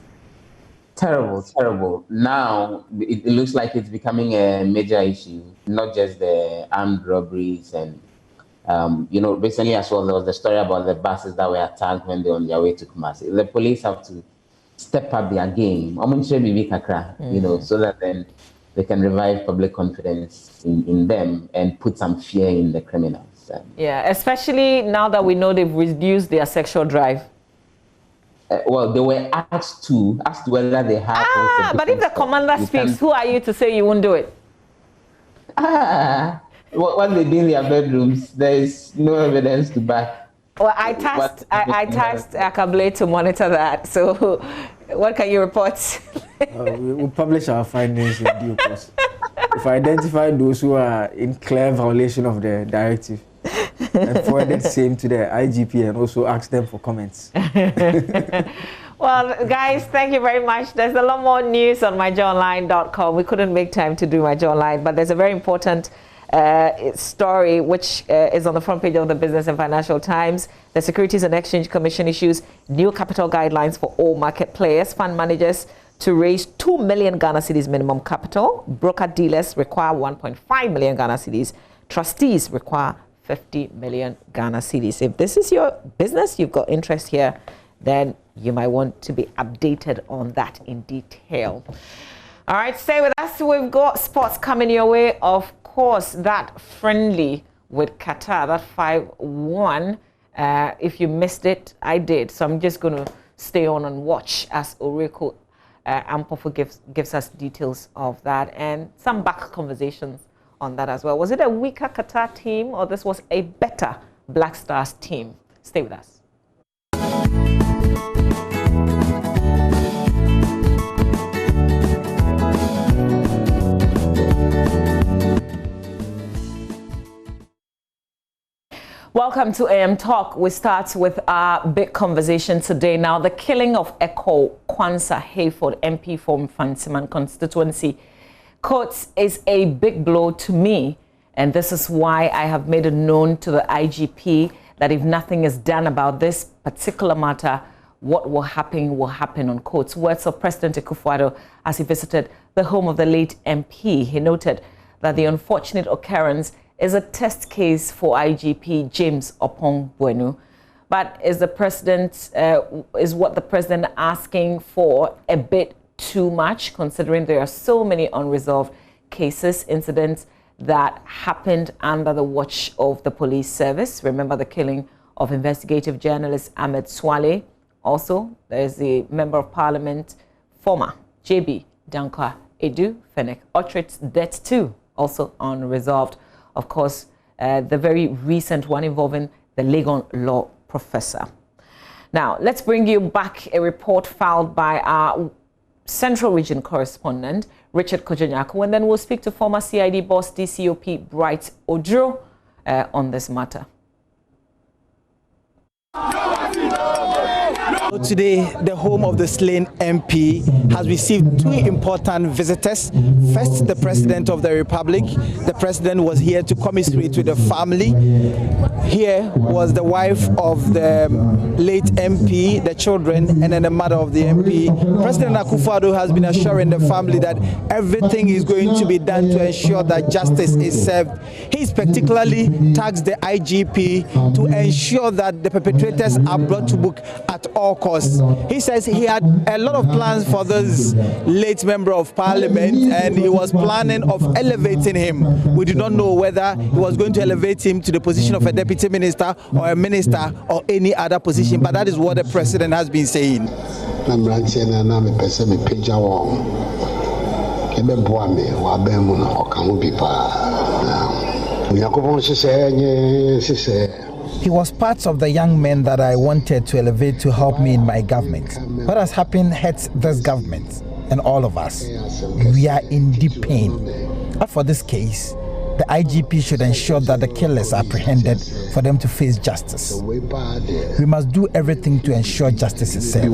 Terrible, terrible. Now it looks like it's becoming a major issue, not just the armed robberies and you know, recently as well there was the story about the buses that were attacked when they were on their way to Kumasi. The police have to step up their game, you know, so that then they can revive public confidence in them and put some fear in the criminals. Yeah, especially now that we know they've reduced their sexual drive. Well, they were asked whether they have. But if the commander speaks, who are you to say you won't do it? What they do in their bedrooms, there is no evidence to back. Well, I tasked Akable to monitor that. So, what can you report? We'll publish our findings in due course. If I identify those who are in clear violation of the directive, and forward the same to the IGP and also ask them for comments. Well, guys, thank you very much. There's a lot more news on myjoyonline.com. We couldn't make time to do Myjoy Online, but there's a very important story which is on the front page of the Business and Financial Times. The Securities and Exchange Commission issues new capital guidelines for all market players, fund managers to raise 2 million Ghana cedis minimum capital. Broker dealers require 1.5 million Ghana cedis. Trustees require 50 million Ghana cedis. If this is your business, you've got interest here, then you might want to be updated on that in detail. All right, stay with us. We've got sports coming your way. Of course, that friendly with Qatar, that 5-1. If you missed it, I did. So I'm just going to stay on and watch as Oreko Ampofo gives us details of that and some back conversations on that as well. Was it a weaker Qatar team or this was a better Black Stars team? Stay with us. Welcome to AM Talk. We start with our big conversation today. Now, the killing of Echo Kwanzaa Hayford, MP from Fansiman constituency, quotes, is a big blow to me. And this is why I have made it known to the IGP that if nothing is done about this particular matter, what will happen on quotes. Words of President Akufo-Addo as he visited the home of the late MP. He noted that the unfortunate occurrence is a test case for IGP James Opong Bueno. But is what the president asking for a bit too much, considering there are so many unresolved cases, incidents that happened under the watch of the police service? Remember the killing of investigative journalist Ahmed Swale. Also, there is the Member of Parliament, former JB Dankwa Edu Fenech Otrit's death too, also unresolved. Of course, the very recent one involving the Legon law professor. Now, let's bring you back a report filed by our Central Region correspondent, Richard Kojonyako, and then we'll speak to former CID boss DCOP Bright Odro on this matter. Today, the home of the slain MP has received two important visitors. First, the President of the Republic. The President was here to commiserate with the family. Here was the wife of the late MP, the children, and then the mother of the MP. President Akufo-Addo has been assuring the family that everything is going to be done to ensure that justice is served. He's particularly tasked the IGP to ensure that the perpetrators are brought to book at all costs. He says he had a lot of plans for this late member of parliament, and he was planning of elevating him. We do not know whether he was going to elevate him to the position of a deputy minister or a minister or any other position, but that is what the president has been saying. He was part of the young men that I wanted to elevate to help me in my government. What has happened hurts this government and all of us. We are in deep pain. But for this case, the IGP should ensure that the killers are apprehended for them to face justice. We must do everything to ensure justice is served.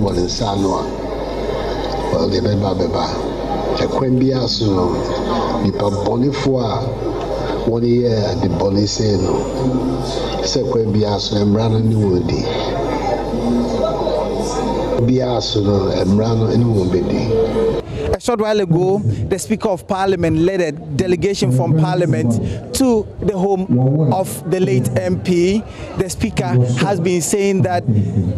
A short while ago, the Speaker of Parliament led a delegation from Parliament to the home of the late MP. The Speaker has been saying that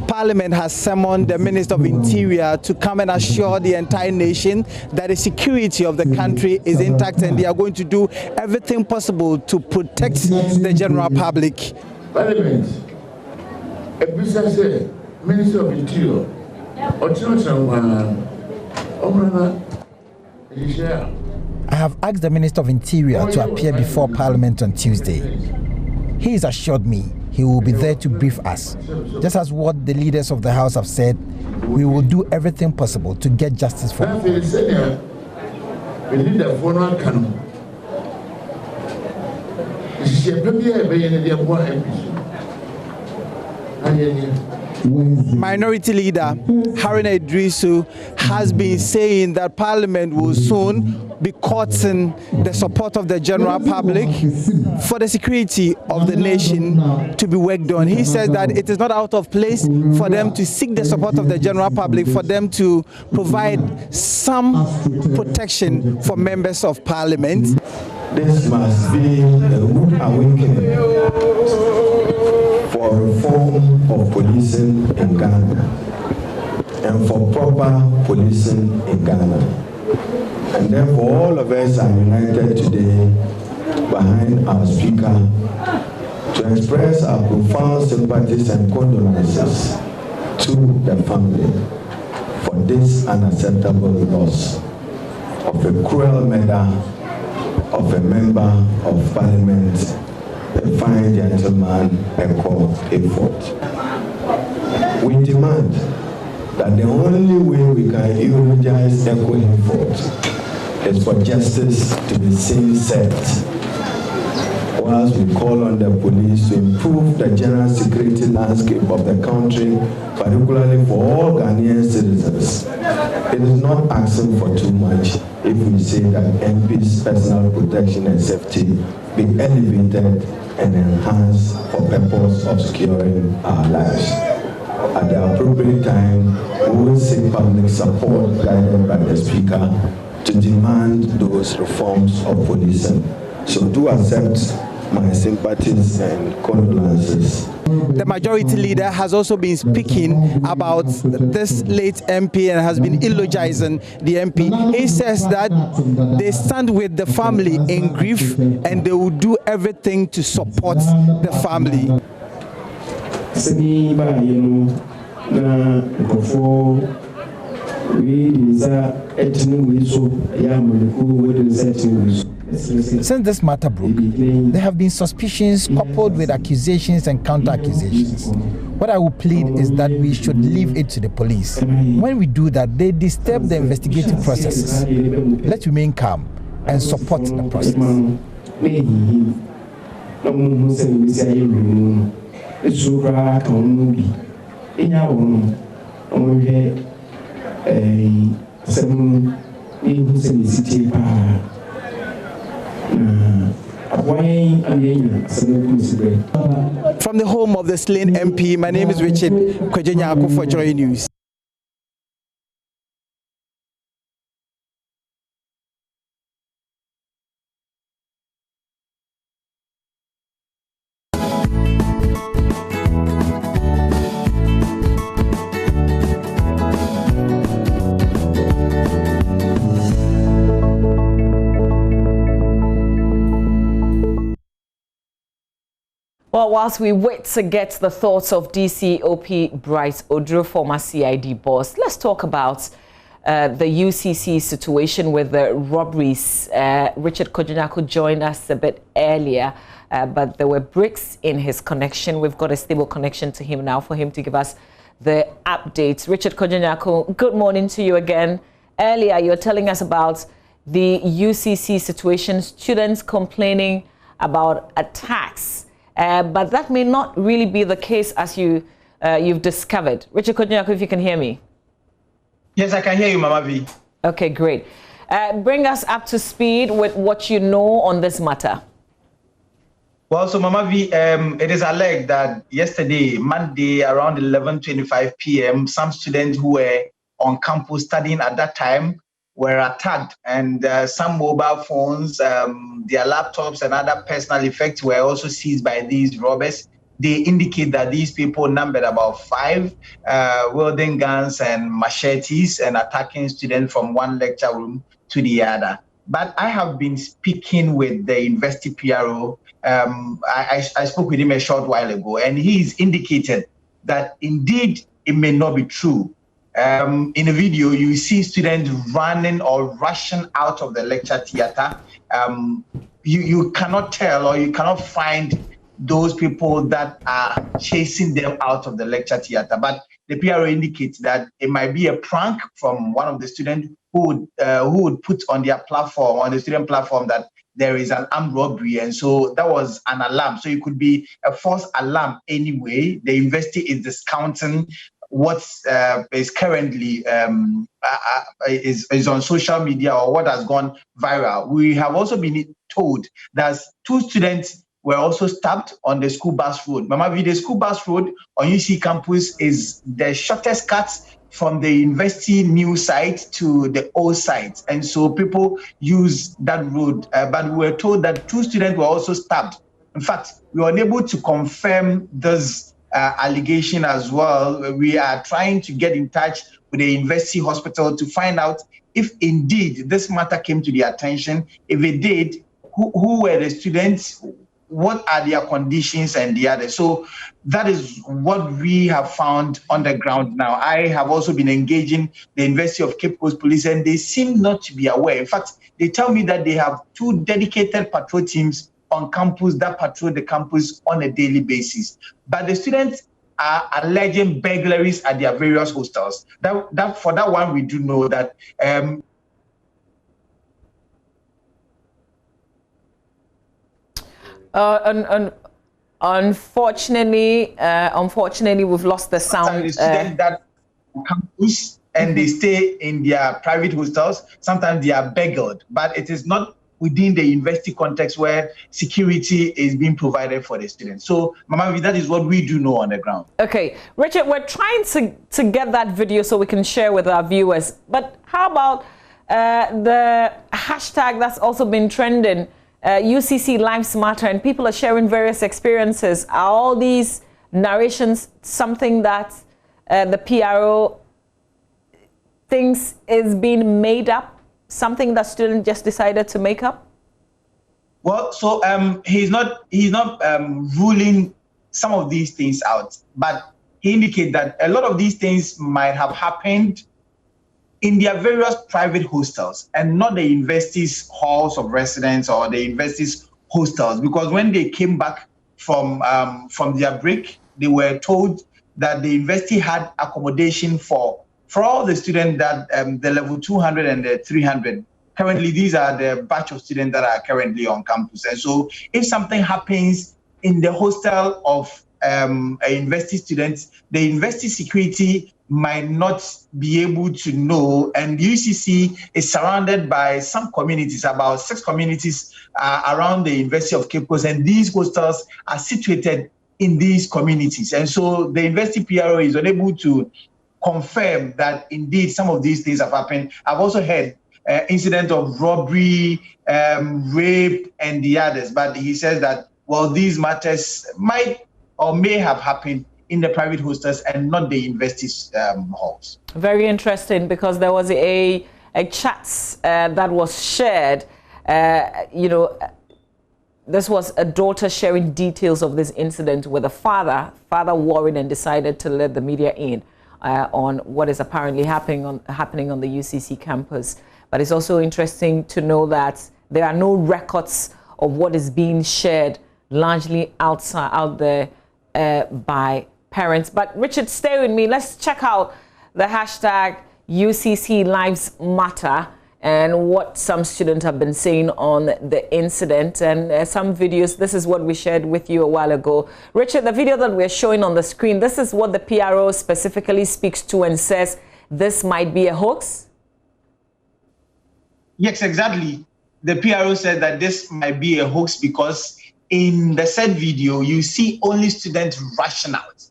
Parliament has summoned the Minister of Interior to come and assure the entire nation that the security of the country is intact, and they are going to do everything possible to protect the general public. Parliament, a business Minister of Interior, I have asked the Minister of Interior to appear before Parliament on Tuesday. He has assured me he will be there to brief us. Just as what the leaders of the House have said, we will do everything possible to get justice for him. Minority Leader Haruna Idrisu has been saying that Parliament will soon be courting the support of the general public for the security of the nation to be worked on. He says that it is not out of place for them to seek the support of the general public, for them to provide some protection for members of Parliament. This must be a good awakening for reform of policing in Ghana and for proper policing in Ghana. And therefore all of us are united today behind our Speaker to express our profound sympathies and condolences to the family for this unacceptable loss of a cruel murder of a member of Parliament, a fine gentleman, Eko Efort. We demand that the only way we can eulogize Eko Efort is for justice to be seen set, whilst we call on the police to improve the general security landscape of the country, particularly for all Ghanaian citizens. It is not asking for too much if we say that MP's personal protection and safety be elevated and enhanced for purpose of securing our lives. At the appropriate time, we will seek public support guided by the Speaker to demand those reforms of policing. So do accept my sympathies and condolences. The majority leader has also been speaking about this late MP and has been eulogizing the MP. He says that they stand with the family in grief and they will do everything to support the family. Since this matter broke, there have been suspicions coupled with accusations and counter-accusations. What I will plead is that we should leave it to the police. When we do that, they disturb the investigative processes. Let's remain calm and support the process. onhwe asɛm ehu sɛ ne sitie paa From the home of the slain MP, my name is Richard Kwejenyako for Joy News. Well, whilst we wait to get the thoughts of DCOP Bright Odro, former CID boss, let's talk about the UCC situation with the robberies. Richard Kwejenyako joined us a bit earlier, but there were breaks in his connection. We've got a stable connection to him now for him to give us the updates. Richard Kwejenyako, good morning to you again. Earlier, you were telling us about the UCC situation, students complaining about attacks. But that may not really be the case as you've discovered. Richard Kwejenyako, if you can hear me. Yes, I can hear you, Mama V. Okay, great. Bring us up to speed with what you know on this matter. Well, so Mama V, it is alleged that yesterday, Monday, around 11:25 p.m., some students who were on campus studying at that time were attacked, and some mobile phones, their laptops and other personal effects were also seized by these robbers. They indicate that these people numbered about 5 wielding guns and machetes and attacking students from one lecture room to the other. But I have been speaking with the university PRO. I spoke with him a short while ago, and he's indicated that indeed it may not be true. In a video, you see students running or rushing out of the lecture theater. You cannot tell, or you cannot find those people that are chasing them out of the lecture theater. But the PRO indicates that it might be a prank from one of the students who would put on their platform, on the student platform, that there is an armed robbery, and so that was an alarm. So it could be a false alarm anyway. The university is discounting what is currently is on social media, or what has gone viral. We have also been told that 2 students were also stabbed on the school bus road. Mama V, the school bus road on UC campus is the shortest cut from the university new site to the old site, and so people use that road. But we were told that 2 students were also stabbed. In fact, we were unable to confirm this allegation as well. We are trying to get in touch with the university hospital to find out if indeed this matter came to their attention. If it did, who were the students, what are their conditions, and the others. So that is what we have found on the ground now. I have also been engaging the University of Cape Coast Police, and they seem not to be aware. In fact, they tell me that they have 2 dedicated patrol teams on campus that patrol the campus on a daily basis. But the students are alleging burglaries at their various hostels. That for that one, we do know that. Unfortunately, we've lost the sound. The students that on campus and they stay in their private hostels, sometimes they are burgled, but it is not within the university context where security is being provided for the students. So, Mama, that is what we do know on the ground. Okay, Richard, we're trying to get that video so we can share with our viewers. But how about the hashtag that's also been trending, UCC Lives Matter, and people are sharing various experiences? Are all these narrations something that the PRO thinks is being made up? Something that students just decided to make up? Well, so he's not ruling some of these things out, but he indicates that a lot of these things might have happened in their various private hostels and not the university's halls of residence or the university's hostels, because when they came back from their break, they were told that the university had accommodation for all the students that the level 200 and the 300. Currently, these are the batch of students that are currently on campus. And so if something happens in the hostel of a university student, the university security might not be able to know. And UCC is surrounded by some communities, about 6 communities around the University of Cape Coast, and these hostels are situated in these communities. And so the university PRO is unable to confirm that indeed some of these things have happened. I've also heard incident of robbery, rape, and the others, but he says that, well, these matters might or may have happened in the private hostels and not the university halls. Very interesting, because there was a chat that was shared. This was a daughter sharing details of this incident with a father. Father worried and decided to let the media in on what is apparently happening on the UCC campus. But it's also interesting to know that there are no records of what is being shared largely out there by parents. But Richard, stay with me. Let's check out the hashtag UCC Lives Matter and what some students have been saying on the incident, and some videos. This is what we shared with you a while ago. Richard, the video that we're showing on the screen, this is what the PRO specifically speaks to and says this might be a hoax? Yes, exactly. The PRO said that this might be a hoax because in the said video, you see only students rushing out,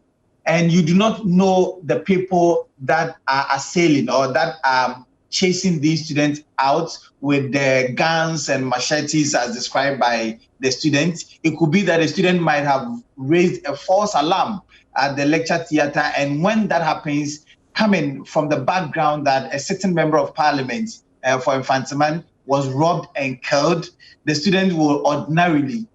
and you do not know the people that are assailing or that are chasing these students out with the guns and machetes as described by the students. It could be that the student might have raised a false alarm at the lecture theater, and when that happens, coming from the background that a certain member of parliament for Infantiman was robbed and killed, the students will ordinarily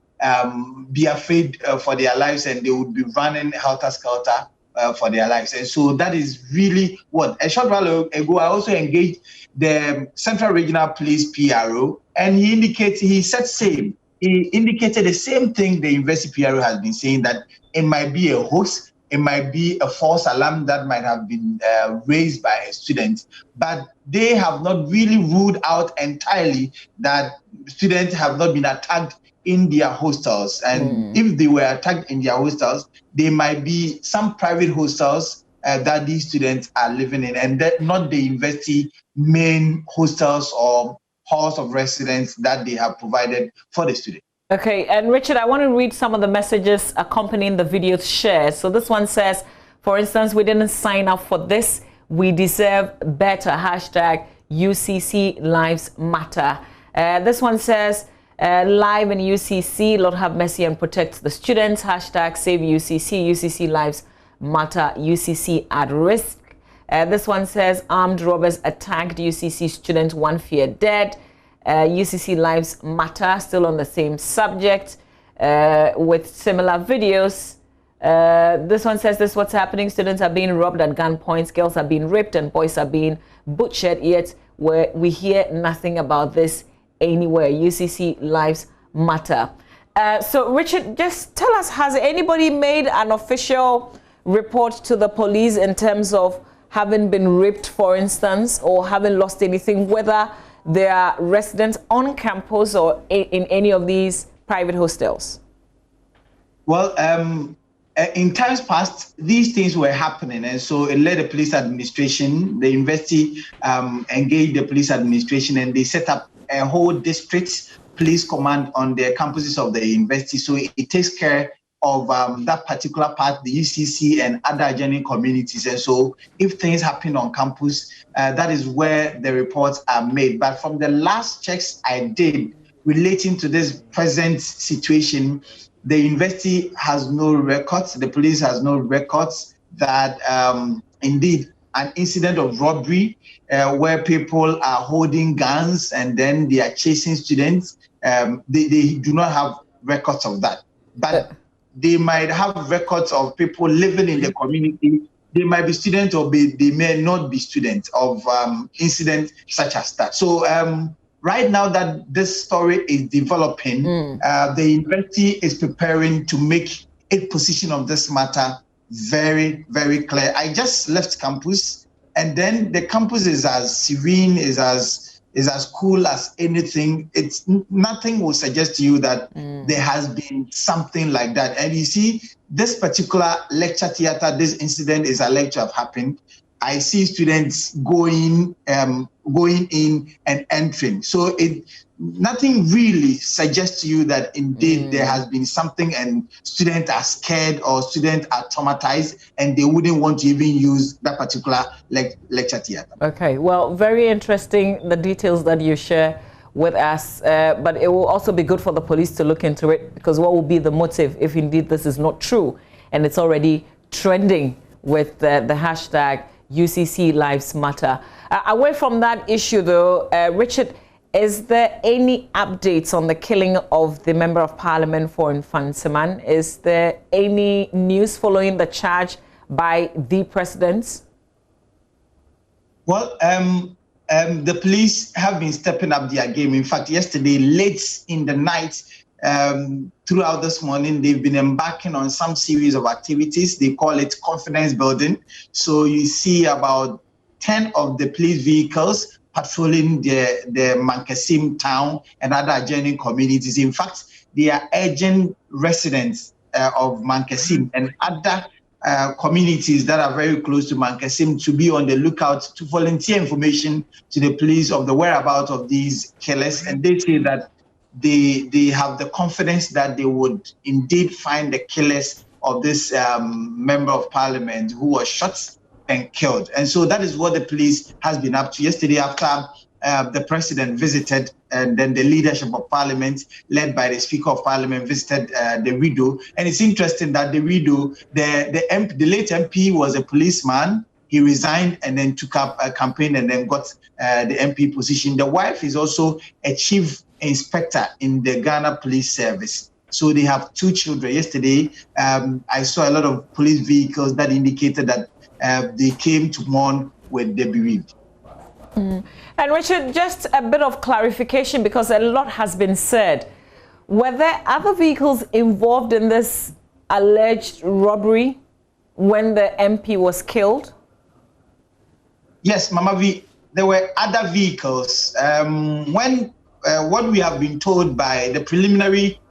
be afraid for their lives, and they would be running helter-skelter for their lives. And so that is really what. A short while ago, I also engaged the Central Regional Police PRO, and he indicated the same thing the University PRO has been saying, that it might be a hoax, it might be a false alarm that might have been raised by a student, but they have not really ruled out entirely that students have not been attacked in their hostels. And if they were attacked in their hostels, they might be some private hostels that these students are living in, and that not the university main hostels or halls of residence that they have provided for the students. Okay, and Richard, I want to read some of the messages accompanying the videos shared. So this one says, for instance, we didn't sign up for this. We deserve better. Hashtag UCC Lives Matter. This one says, live in UCC, Lord have mercy and protect the students. Hashtag save UCC, UCC Lives Matter, UCC at risk. This one says, armed robbers attacked UCC student, 1 fear dead. UCC Lives Matter, still on the same subject with similar videos. This one says, this is what's happening. Students are being robbed at gunpoint, girls are being raped, and boys are being butchered, yet we hear nothing about this anywhere. UCC Lives Matter. So Richard, just tell us, has anybody made an official report to the police in terms of having been raped, for instance, or having lost anything, whether there are residents on campus or in any of these private hostels? Well, in times past, these things were happening, and so it led the police administration. The university engaged the police administration, and they set up a whole district police command on the campuses of the university. So it takes care of that particular part, the UCC and other adjoining communities. And so if things happen on campus, that is where the reports are made. But from the last checks I did relating to this present situation, the university has no records, the police has no records that indeed an incident of robbery where people are holding guns and then they are chasing students, they do not have records of that. But they might have records of people living in the community. They might be students, or they may not be students of incidents such as that. So right now that this story is developing, the university is preparing to make its position of this matter very, very clear. I just left campus, and then the campus is as serene, is as cool as anything. It's nothing will suggest to you that there has been something like that. And you see, this particular lecture theater, this incident is alleged to have happened. I see students going in and entering. So nothing really suggests to you that indeed there has been something and students are scared or students are traumatized and they wouldn't want to even use that particular lecture theater. Okay, well, very interesting, the details that you share with us, but it will also be good for the police to look into it, because what will be the motive if indeed this is not true and it's already trending with the hashtag UCC Lives Matter. Away from that issue though, Richard, is there any updates on the killing of the Member of Parliament for Mfantsiman? Is there any news following the charge by the president? Well, the police have been stepping up their game. In fact, yesterday, late in the night, throughout this morning, they've been embarking on some series of activities. They call it confidence building. So you see about 10 of the police vehicles patrolling the Mankasim town and other adjoining communities. In fact, they are urging residents of Mankasim and other communities that are very close to Mankasim to be on the lookout to volunteer information to the police of the whereabouts of these killers. And they say that they have the confidence that they would indeed find the killers of this Member of Parliament who was shot and killed. And so that is what the police has been up to. Yesterday, after the president visited, and then the leadership of Parliament, led by the Speaker of Parliament, visited the widow. And it's interesting that the widow, the late MP was a policeman. He resigned and then took up a campaign and then got the MP position. The wife is also a chief inspector in the Ghana Police Service. So they have 2 children. Yesterday, I saw a lot of police vehicles that indicated that they came to mourn with the bereaved. And Richard, just a bit of clarification, because a lot has been said. Were there other vehicles involved in this alleged robbery when the MP was killed? Yes, Mama V, there were other vehicles. What we have been told by the preliminary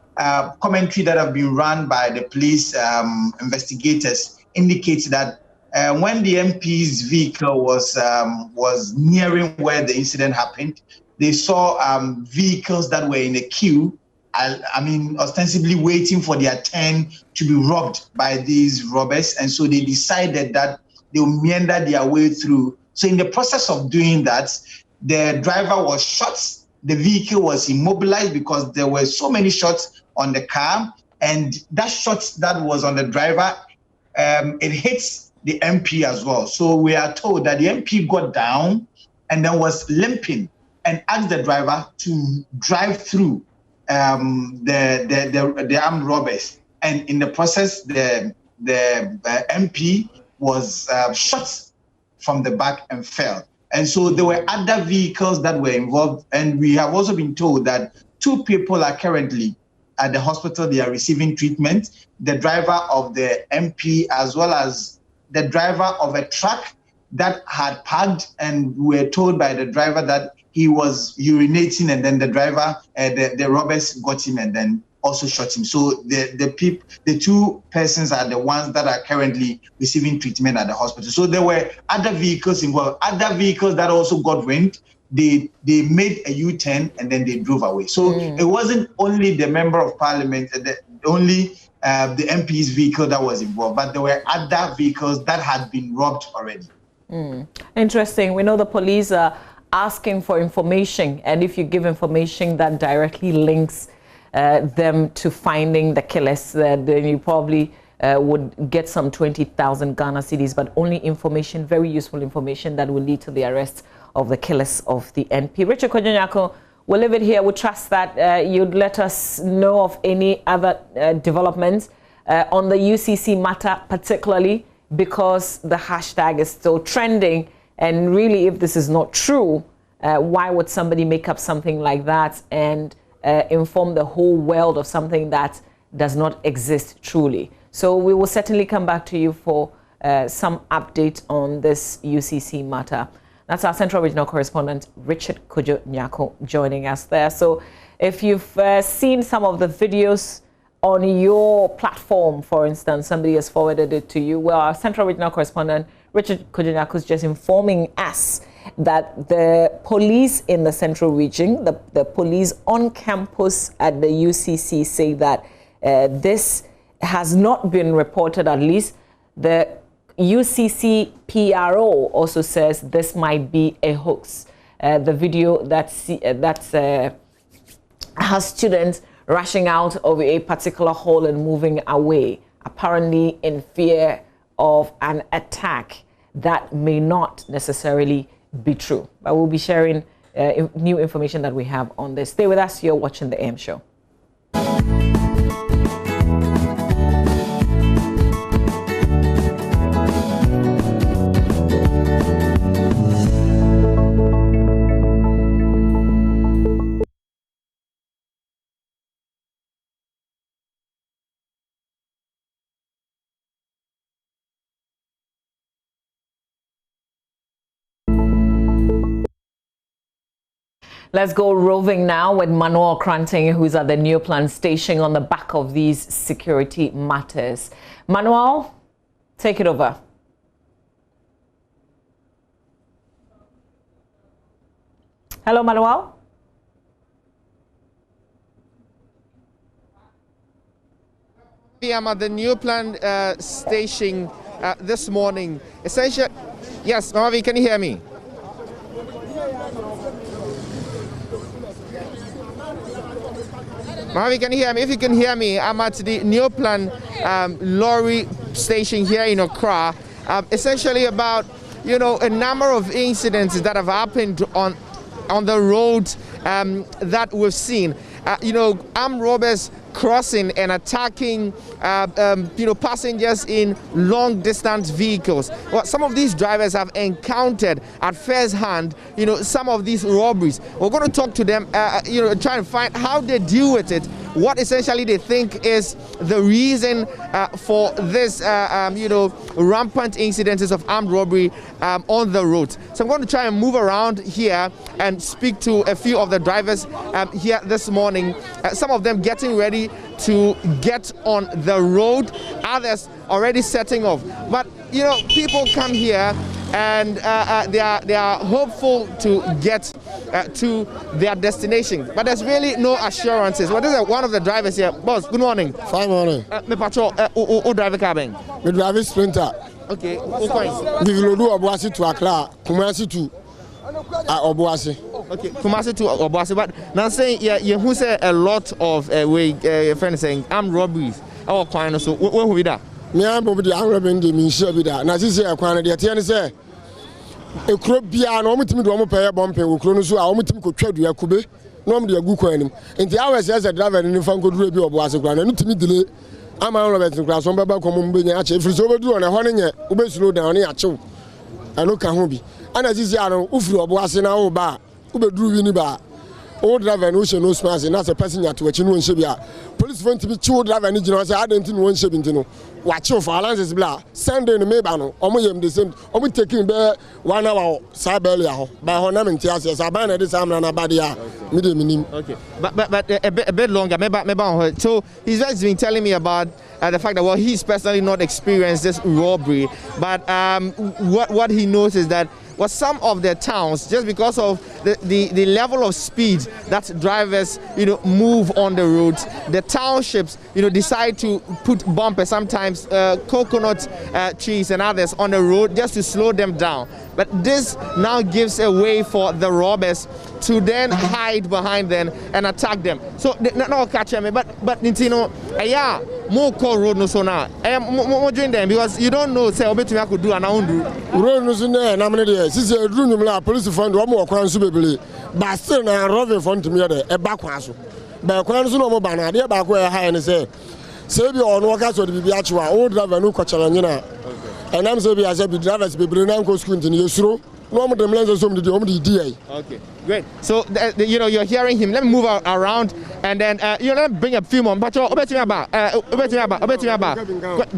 commentary that have been run by the police investigators indicates that when the MP's vehicle was nearing where the incident happened, they saw vehicles that were in a queue, I mean, ostensibly waiting for their turn to be robbed by these robbers. And so they decided that they will meander their way through. So in the process of doing that, the driver was shot. The vehicle was immobilized because there were so many shots on the car. And that shot that was on the driver, it hits the MP as well. So we are told that the MP got down and then was limping and asked the driver to drive through the armed robbers. And in the process, the MP was shot from the back and fell. And so there were other vehicles that were involved. And we have also been told that 2 people are currently at the hospital. They are receiving treatment. The driver of the MP, as well as the driver of a truck that had parked, and we were told by the driver that he was urinating, and then the driver, the robbers got him and then also shot him. So the 2 persons are the ones that are currently receiving treatment at the hospital. So there were other vehicles involved, other vehicles that also got wind. They made a U-turn and then they drove away. So it wasn't only the Member of Parliament, the MP's vehicle that was involved, but there were other vehicles that had been robbed already. Interesting. We know the police are asking for information, and if you give information that directly links them to finding the killers, then you probably would get some 20,000 Ghana cedis, but only information, very useful information that will lead to the arrest of the killers of the NP. Richard Kwadwo, we'll leave it here. We trust that you'd let us know of any other developments on the UCC matter, particularly because the hashtag is still trending. And really, if this is not true, why would somebody make up something like that and inform the whole world of something that does not exist truly? So we will certainly come back to you for some update on this UCC matter. That's our Central Regional Correspondent, Richard Kwadwo joining us there. So if you've seen some of the videos on your platform, for instance, somebody has forwarded it to you, well, our Central Regional Correspondent, Richard Kojenyaku's just informing us that the police in the Central Region, the police on campus at the UCC, say that this has not been reported. At least the UCC PRO also says this might be a hoax. The video has students rushing out of a particular hall and moving away, apparently in fear of an attack that may not necessarily be true. But we'll be sharing new information that we have on this. Stay with us. You're watching the AM Show. Let's go roving now with Manuel Kranting, who's at the Neoplan station on the back of these security matters. Manuel, take it over. Hello, Manuel. I'm at the Neoplan station this morning. Essentially, yes, Mamavi, can you hear me? Mamavi, can you hear me? If you can hear me, I'm at the Neoplan lorry station here in Accra. Essentially about, a number of incidents that have happened on the road that we've seen. Armed robbers crossing and attacking, passengers in long-distance vehicles. Well, some of these drivers have encountered at first hand, some of these robberies. We're going to talk to them, try and find how they deal with it, what essentially they think is the reason for this, rampant incidences of armed robbery on the road. So I'm going to try and move around here and speak to a few of the drivers here this morning. Some of them getting ready to get on the road, others already setting off. But people come here and they are hopeful to get to their destination, but there's really no assurances. Well, this is one of the drivers here. Boss, good morning. Fine morning. Me patrol, who drive a cabin? Me drive a Sprinter. Okay, who coins? We will do Obuasi to Accra, Kumasi to Obuasi. Okay, Kumasi to Obuasi. But now saying, who say a lot of friends saying armed robberies. Our coin, so where will be that? Me and Bobby, the armed robbery, me sure be that. Now this is a coin. The TN say a crop bia no me timi do mo pay bomb pen wo kro no so a mo timi ko twa dua kube no mo de agu kwan nim enti hours as a driver ni fa ko duro bi Obuasi kwan no timi delay ama Robert kra so baba ko mo benya ache free so bedu on e ho ne nye wo be slow down ne ache ano ka ho bi ana zizi aro ufiri Obuasi na wo ba wo be duru wi ni ba o driver no she no space na se person nya to achi no nche bia police phone timi chi o driver ni jina say adenti no nche bi ntino watch for allowances bla Sunday no meba no omo yem the same omo taking be 1 hour sabeli aho ba ho na menti ase saban na this amna na bad ya me dey minim. Okay, but a bit longer meba. So he's just been telling me about the fact that he's personally not experienced this robbery, but what he knows is that some of the towns, just because of the level of speed that drivers move on the roads, the townships decide to put bumpers, sometimes coconut trees and others on the road just to slow them down. But this now gives a way for the robbers to then hide behind them and attack them. So no catch me, but more call road no so now. More join them because you don't know say obetumi I could do and I won't do. Road no so na na me dey. Since you do nyum la police fund wo mo kwan so bebele. But still na robin fund me dey e ba kwan so. Ba kwan so no mo ba na dey ba ko e high and say bi ono waka so dey bibia chiwa o driver no kwachara nyina. And I'm saying as a drivers bebele na go school ntin yesuro. No mo dem lense so mo dey di. Okay. Great. So you're hearing him. Let me move around and then let me bring a few more. But obetumi about.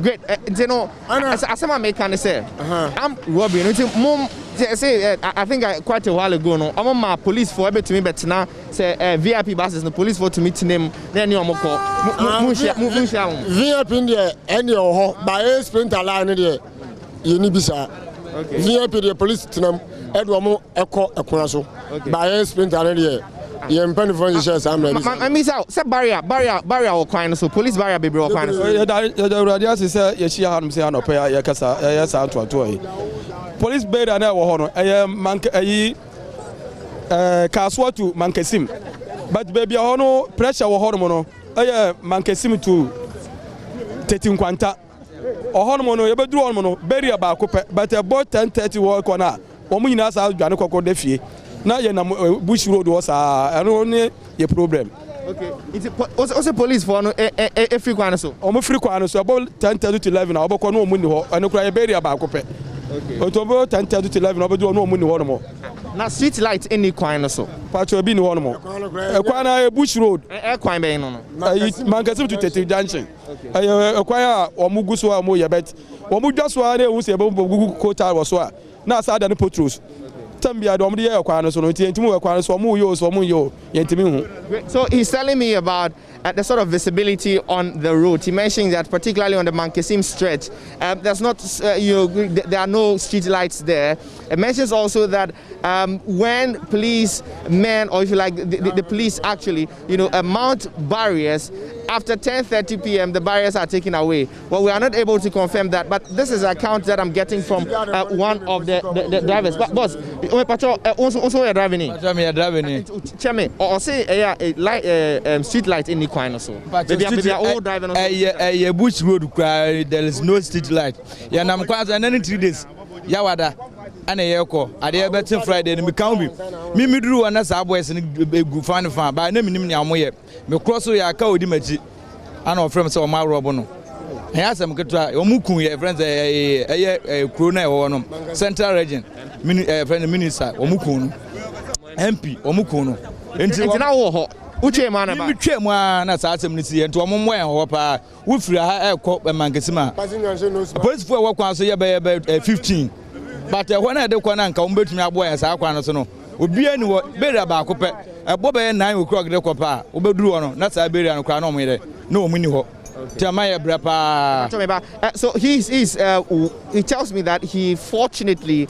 Great. As someone can say, I'm robbing. Say I think quite a while ago no. I'm my police for obetumi but now say VIP buses the police for to meet name then you call. VIP in there any ho by Sprinter line there. You need bisa. VIP the police tinam edwo eko ekona so by sprinter there ye mpani fon shares am ready I miss out say barrier or kwan so police barrier be bro kwan so ya radio say ye shia hanum say anope ya kasa ya sa antoato yi police barrier na wo ho no manka Kaswa to Mankesim. But baby, I no pressure or hormono. Mankesim to Tetin Quanta or hormono, you better do hormono, bury about but about 10:30 work on her. Woman has out Janoko Defi. Now you're Bush Road was only a problem. Okay, it's also police for no a free one so. Almost free one so about 10:30 to 11. I'll no money and cry bury about Cope. Okay, about 10:30 to 11. I'll do no money one more. Now street light any coin so. Pacho be no one more. A Bush Road. A coin be no. Mankasim to Tete Junction. I acquire or Muguswa Moya bet. Or Mujaswa who say about Google Kota was so. Now sad than the potrus. Tambia don't be a quano so no quano so muyo yentimi. So he's telling me about the sort of visibility on the road. He mentioned that particularly on the Mankesim stretch, there's not there are no street lights there. It mentions also that when police men, or if you like the police actually mount barriers after 10:30 p.m. the barriers are taken away. Well, we are not able to confirm that, but this is an account that I'm getting from one of the drivers. But boss, also you're driving in. I'm driving in. Cheme, or say a street light in the corner so. Maybe all driving on. A Bush Road, there is no street light. Yeah, I'm quite and 3 days. Yawada. And a yako, I dare better Friday and become me drew and as I was in a fan by naming him Yamoye. Me cross ya cow dimachi. I know from so my robono. I asked them to try Omuku, friends, a crone or Central Region, friend minister, Omukun, MP, Omukuno. And now, Uche man about Uche man as I see and to a moment or we free a cop and Mankesima. Police for work on so about 15. But when I do come bet me a boy as I can no. Obi any better about Cope. A bob 9 o'clock the copa, Obedru on, not Siberian crown on me. No mini ho. Tamaya Brapa. So he tells me that he fortunately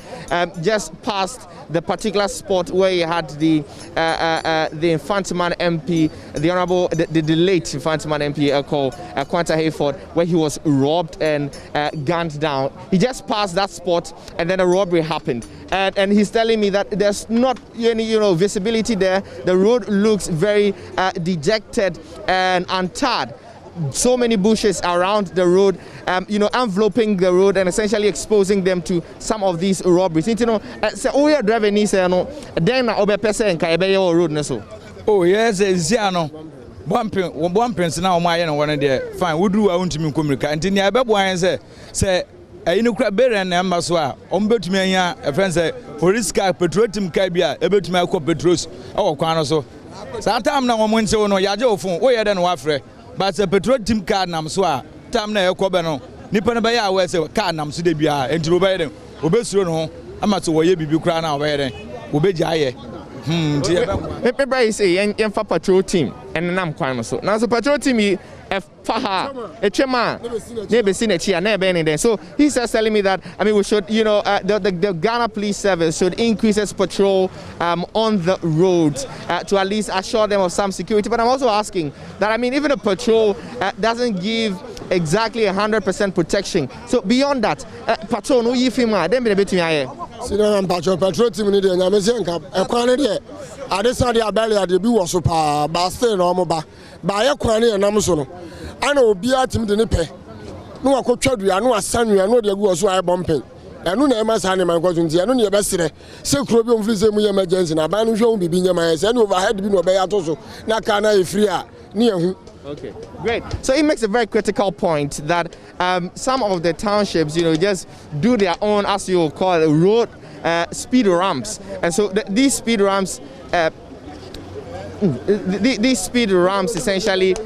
just passed the particular spot where he had the Infantiman MP, the honorable, the late Infantiman MP called Quanta Hayford, where he was robbed and gunned down. He just passed that spot, and then a robbery happened. And he's telling me that there's not any visibility there. The road looks very dejected and untarred. So many bushes around the road, enveloping the road and essentially exposing them to some of these robberies. So all your driving is then over person can be your road so. Oh yes, Ziano. One prince now my one there. Fine, we do our own team communicate. And in the Ababuan say I know crab bear and ambassador. Bet me a friend say police car petroleum cabia, a bit my petros or quanoso. So time now one say no yajo phone, where than wafre. But the petrol team card nam so time na ekobeno nipa na baya we say car nam so de bia enti wo bayeden obesuro no amato wo ye bibi kra na wo bayeden wo beja ye me say yen fa patrol team and nam kwan so now so patrol team faha echema nebe sinechi na ebe anything. So he's just telling me that we should the Ghana Police Service should increase its patrol on the roads to at least assure them of some security. But I'm also asking that even a patrol doesn't give exactly 100% protection. So beyond that, patrol no yifima dem be betumi aye. Sina patrol team ni de nyamese nka ekwan de adesa de abale ade bi wo so pa ba stay no mo ba ye kwan ne nam so no ana obi atim de ne pe no akotwa dua no asanua no de agu so aye bompen enu na ema sa ne man kwazu ntia no ne be sere se kuro bi omfiri se mu ye emergency na ba no hwe bibi nyama ye se ne overhead bi no be ya to so na ka na e free a ne ehu. Okay, great. So he makes a very critical point that some of the townships, just do their own, as you call it, road speed ramps, and so these speed ramps. These speed ramps essentially,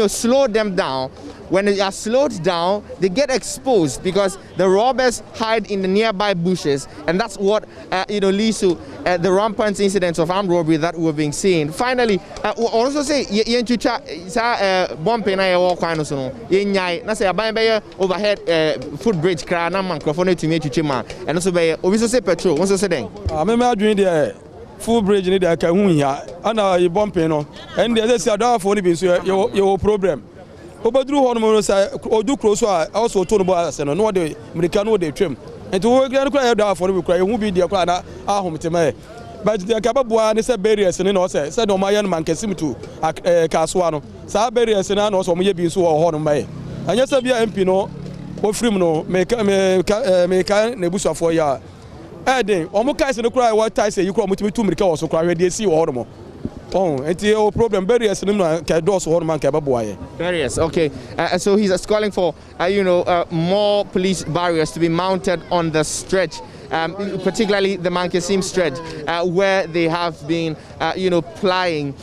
slow them down when they are slowed down, they get exposed because the robbers hide in the nearby bushes, and that's what leads to the rampant incidents of armed robbery that we've been seeing. Finally, we also say bumping overhead footbridge na microphone to me and also by obviously say petrol once say then full bridge ni dey kan hu ya ana you bumping no and dey say ada for ni be so your problem obedru ho no say odu close also to no bo ase no dey america no dey twem and we gran kura ada for ni kura hu bi dey kura na ahomteme but dey ka baboa ni say barriers ni no say no ma yan man kesim to kasoa no sa barriers na no so mo ye bi so ho no mai anya say bia mp no ofrim no me ka na busuafo ya Eden, omo kai se no kura what tie say you kura mutimi tu mirika wo so kura we see wo homo. Oh, enti o problem barriers no ka do so homo man ka baboaye. Barriers, okay. So he's calling for more police barriers to be mounted on the stretch. Particularly the Mankesim stretch, where they have been, plying,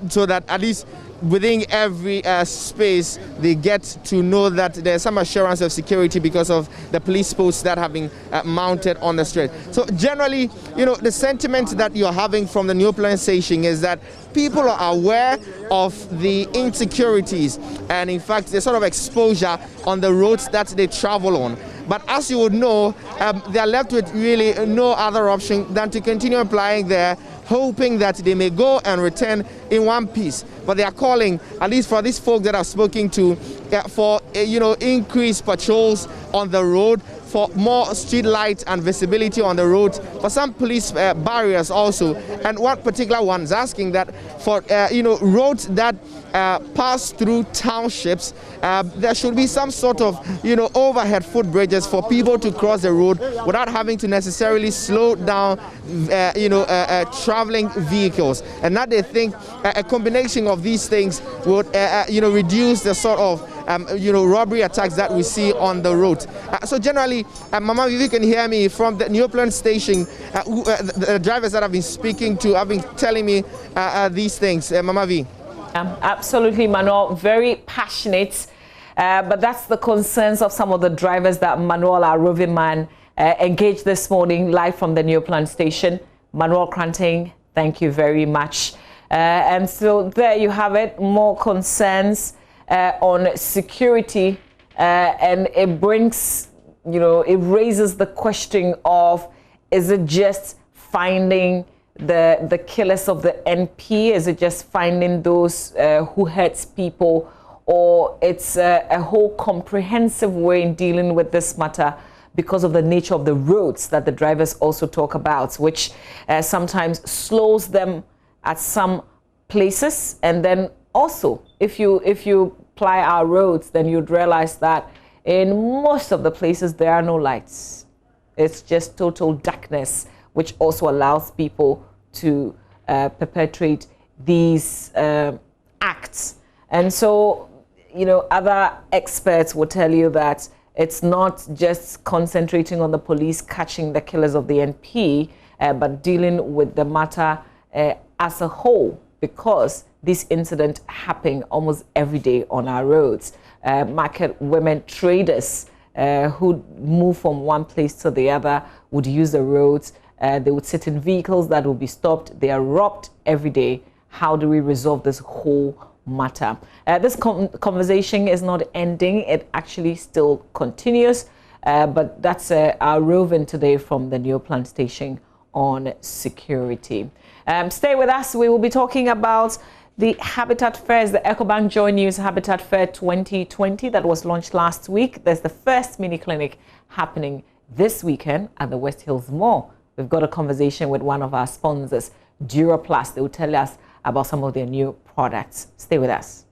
so that at least within every space they get to know that there's some assurance of security because of the police posts that have been mounted on the stretch. So generally, the sentiment that you're having from the Neoplan station is that people are aware of the insecurities and in fact the sort of exposure on the roads that they travel on. But as you would know, they are left with really no other option than to continue applying there, hoping that they may go and return in one piece. But they are calling, at least for these folk that I've spoken to, for increased patrols on the road, for more street lights and visibility on the road, for some police barriers also. And one particular one is asking that for roads that pass through townships, there should be some sort of overhead footbridges for people to cross the road without having to necessarily slow down traveling vehicles. And that they think a combination of these things would reduce the sort of robbery attacks that we see on the road. So generally, Mama, if you can hear me from the Neoplan station, the drivers that I've been speaking to have been telling me these things. Mama V. Absolutely, Manuel, very passionate. But that's the concerns of some of the drivers that Manuel, our roving man, engaged this morning live from the Neoplan station. Manuel Kranting, thank you very much. And so there you have it, more concerns on security, and it brings, it raises the question of, is it just finding the killers of the NP? Is it just finding those who hurts people, or it's a whole comprehensive way in dealing with this matter because of the nature of the roads that the drivers also talk about, which sometimes slows them at some places. And then also, if you ply our roads, then you'd realize that in most of the places there are no lights. It's just total darkness, which also allows people to perpetrate these acts. And so, other experts will tell you that it's not just concentrating on the police catching the killers of the NP, but dealing with the matter as a whole, because this incident happen almost every day on our roads. Market women traders who move from one place to the other would use the roads. They would sit in vehicles that will be stopped. They are robbed every day. How do we resolve this whole matter? This conversation is not ending. It actually still continues. But that's our roving today from the Neoplan station on security. Stay with us. We will be talking about the Habitat Fairs, the EcoBank Joy News Habitat Fair 2020 that was launched last week. There's the first mini clinic happening this weekend at the West Hills Mall. We've got a conversation with one of our sponsors, Duraplast. They will tell us about some of their new products. Stay with us.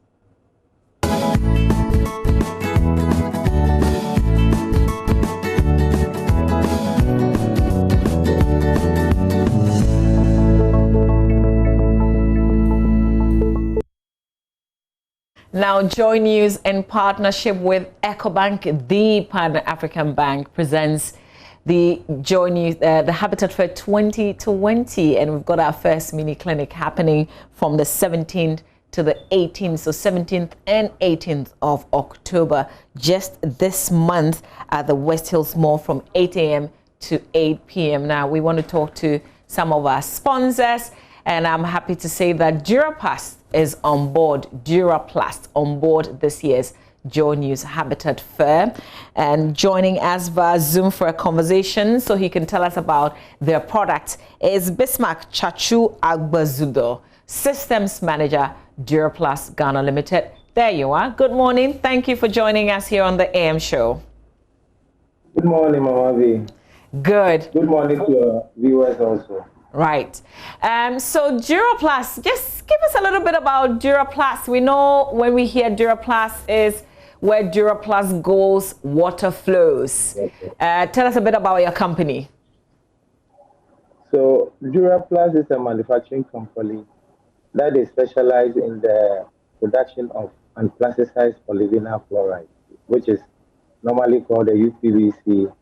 Now, Joy News, in partnership with EcoBank, the Pan-African Bank, presents the Joy News, the Habitat Fair 2020, and we've got our first mini clinic happening from the 17th to the 18th, so 17th and 18th of October, just this month at the West Hills Mall from 8 a.m. to 8 p.m. Now, we want to talk to some of our sponsors, and I'm happy to say that Duraplast is on board. Duraplast on board this year's Joe News Habitat Fair, and joining us via Zoom for a conversation so he can tell us about their product is Bismarck Chachu Agbazudo, Systems Manager, Duraplast Ghana Limited. There you are. Good morning. Thank you for joining us here on the AM show. Good morning, Mama V. Good. Good morning to your viewers also. Right. So Duraplast, just give us a little bit about Duraplast. We know when we hear Duraplast is where Duraplast goes, water flows. Tell us a bit about your company. So Duraplast is a manufacturing company that is specialized in the production of unplasticized polyvinyl chloride, which is normally called the UPVC,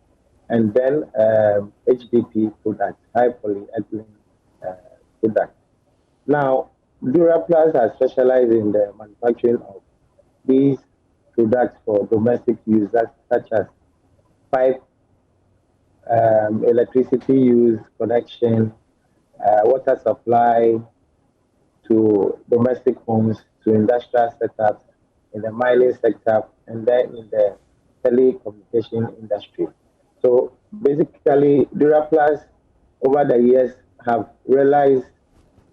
and then HDP products, high polyethylene products. Now, Duraplast has specialized in the manufacturing of these products for domestic users, such as pipe, electricity use, connection, water supply to domestic homes, to industrial setups, in the mining sector, and then in the telecommunication industry. So basically, Duraplast over the years have realized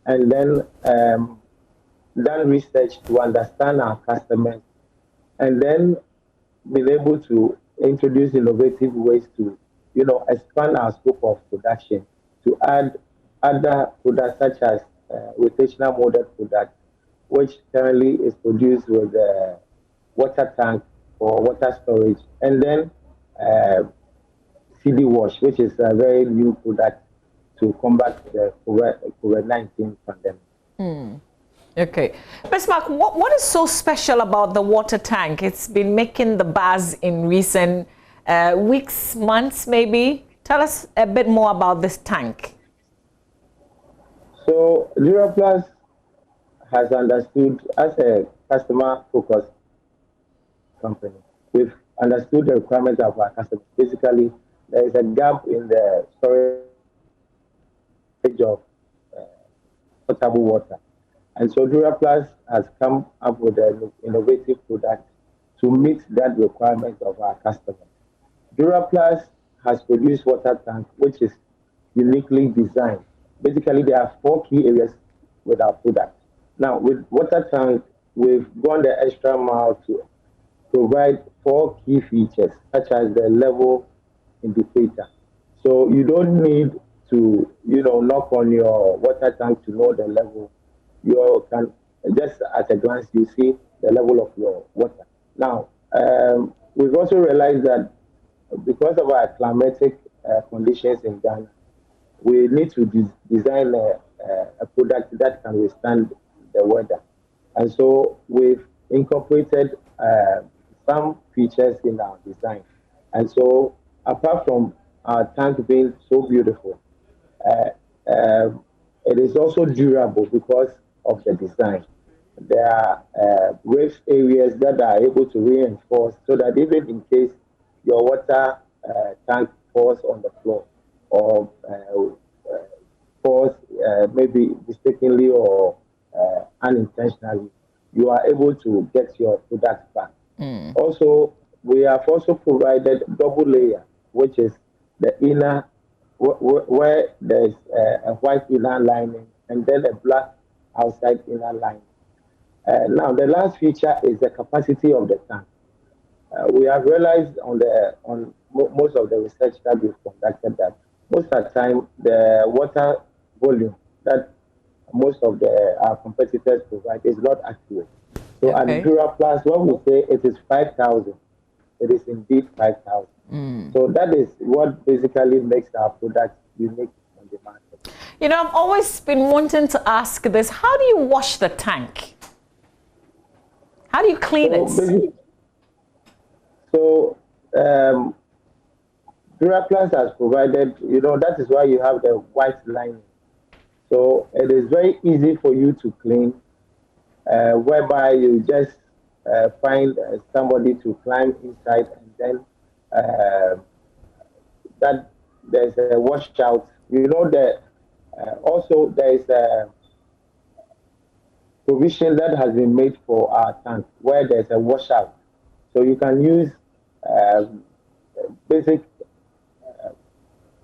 and then done research to understand our customers, and then been able to introduce innovative ways to, expand our scope of production, to add other products such as rotational molded products, which currently is produced with a water tank for water storage, and then CD wash, which is a very new product to combat the COVID-19 pandemic. Okay. Bismarck, what is so special about the water tank? It's been making the buzz in recent weeks, months maybe. Tell us a bit more about this tank. So Duraplast has understood, as a customer-focused company, we've understood the requirements of our customers. Basically, there is a gap in the storage of potable water. And so Duraplast has come up with an innovative product to meet that requirement of our customers. Duraplast has produced water tank, which is uniquely designed. Basically, there are 4 key areas with our product. Now, with water tank, we've gone the extra mile to provide 4 key features, such as the level indicator. So you don't need to, knock on your water tank to know the level. You can just at a glance you see the level of your water. Now, we've also realized that because of our climatic conditions in Ghana, we need to design a product that can withstand the weather. And so we've incorporated some features in our design. And so apart from our tank being so beautiful, it is also durable because of the design. There are raised areas that are able to reinforce so that even in case your water tank falls on the floor or falls maybe mistakenly or unintentionally, you are able to get your product back. Also, we have also provided double layer, which is the inner, where there's a white inner lining and then a black outside inner lining. Now, the last feature is the capacity of the tank. We have realized on most of the research that we've conducted that most of the time the water volume that most of our competitors provide is not accurate. So at Duraplast, when we say it is 5,000, it is indeed 5,000. So that is what basically makes our product unique on the market. I've always been wanting to ask this. How do you wash the tank? How do you clean it? So Duraplast has provided, that is why you have the white lining. So it is very easy for you to clean. whereby you just find somebody to climb inside, and then that there's a washout. You know that also there is a provision that has been made for our tank where there's a washout. So you can use basic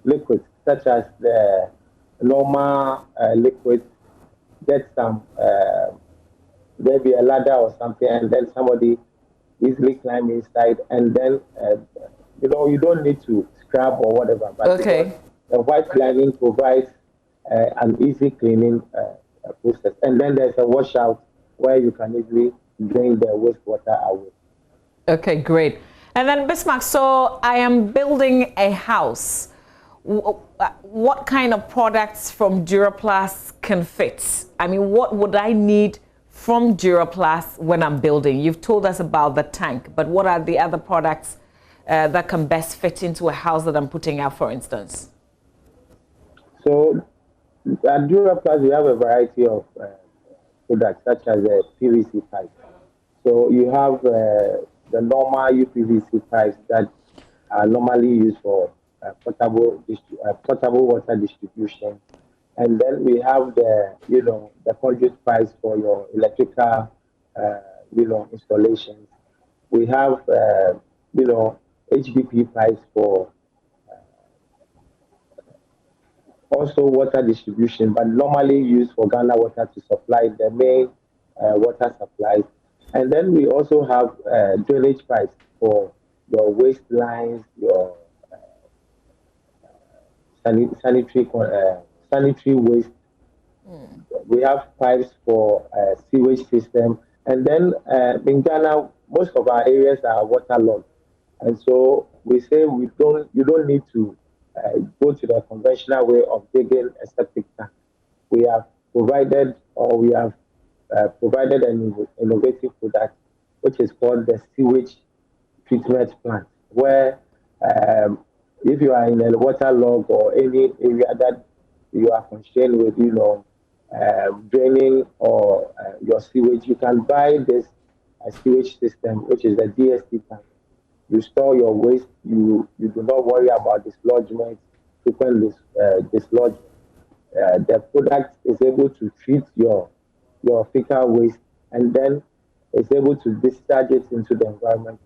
liquids such as the normal liquids, get some, maybe a ladder or something, and then somebody easily climb inside, and then, you know, you don't need to scrub or whatever, but okay, the white lining provides an easy cleaning process. And then there's a washout where you can easily drain the wastewater away. Okay, great. And then Bismarck, so I am building a house. What kind of products from Duraplast can fit? I mean, what would I need from Duraplast when I'm building? You've told us about the tank, but what are the other products that can best fit into a house that I'm putting up, for instance? So at Duraplast, we have a variety of products, such as PVC pipe. So you have the normal UPVC pipes that are normally used for potable water distribution, and then we have the the conduit pipes for your electrical installations. We have HDP pipes for also water distribution, but normally used for Ghana Water to supply the main water supplies. And then we also have drainage pipes for your waste lines, your sanitary waste. We have pipes for sewage system, and then in Ghana, most of our areas are waterlogged, and so we say you don't need to go to the conventional way of digging a septic tank. We have provided an innovative product which is called the sewage treatment plant, where if you are in a waterlog or any area that you are constrained with, draining or your sewage, you can buy this sewage system, which is the DST tank. You store your waste. You do not worry about dislodgement, frequent dislodgement. The product is able to treat your fecal waste, and then it's able to discharge it into the environment,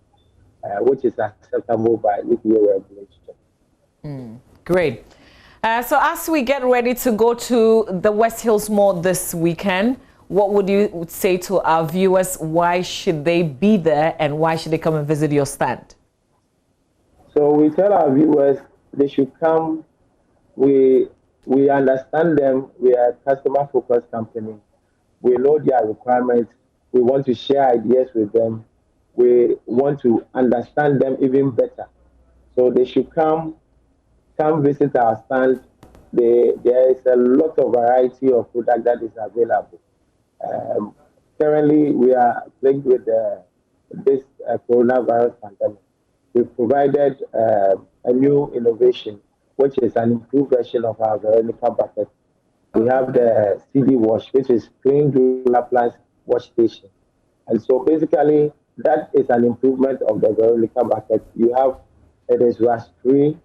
which is acceptable by EPA regulation. Great. So as we get ready to go to the West Hills Mall this weekend, what would you say to our viewers? Why should they be there, and why should they come and visit your stand? So we tell our viewers they should come. We understand them. We are a customer-focused company. We know their requirements. We want to share ideas with them. We want to understand them even better. So they should come visit our stand. There is a lot of variety of product that is available. Currently, we are plagued with this coronavirus pandemic. We provided a new innovation, which is an improved version of our Veronica bucket. We have the CD wash, which is clean Duraplast wash station. And so basically, that is an improvement of the Veronica bucket. It is rust-free.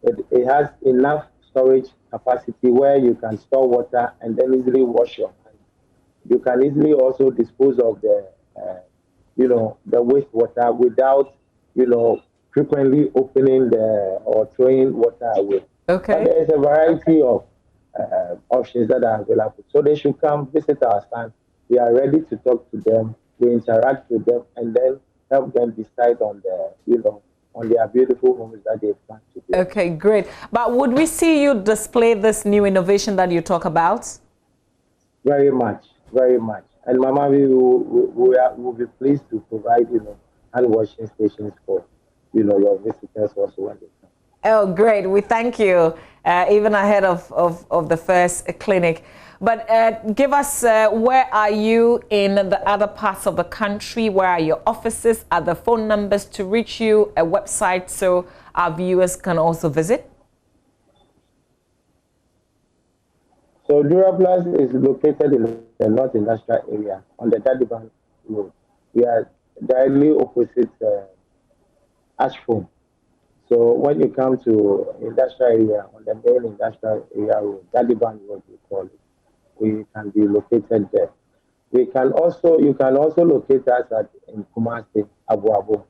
It has enough storage capacity where you can store water and then easily wash your hands. You can easily also dispose of the wastewater without, frequently opening or throwing water away. Okay. But there is a variety of options that are available. So they should come visit our stand. We are ready to talk to them. We interact with them and then help them decide on on their beautiful homes that they plan to do. Okay, great. But would we see you display this new innovation that you talk about? Very much, very much. And Mama, we will be pleased to provide, hand washing stations for, your visitors also when they come. Oh, great. We thank you, even ahead of the first clinic. But give us, where are you in the other parts of the country? Where are your offices? Are there phone numbers to reach you? A website so our viewers can also visit? So Duraplast is located in the North Industrial Area on the Dadiban Road. We are directly opposite Ashford. So when you come to industrial area, on the main industrial area road, Dadiban Road we call it, we can be located there. You can also locate us in Kumasi, Abu Abu,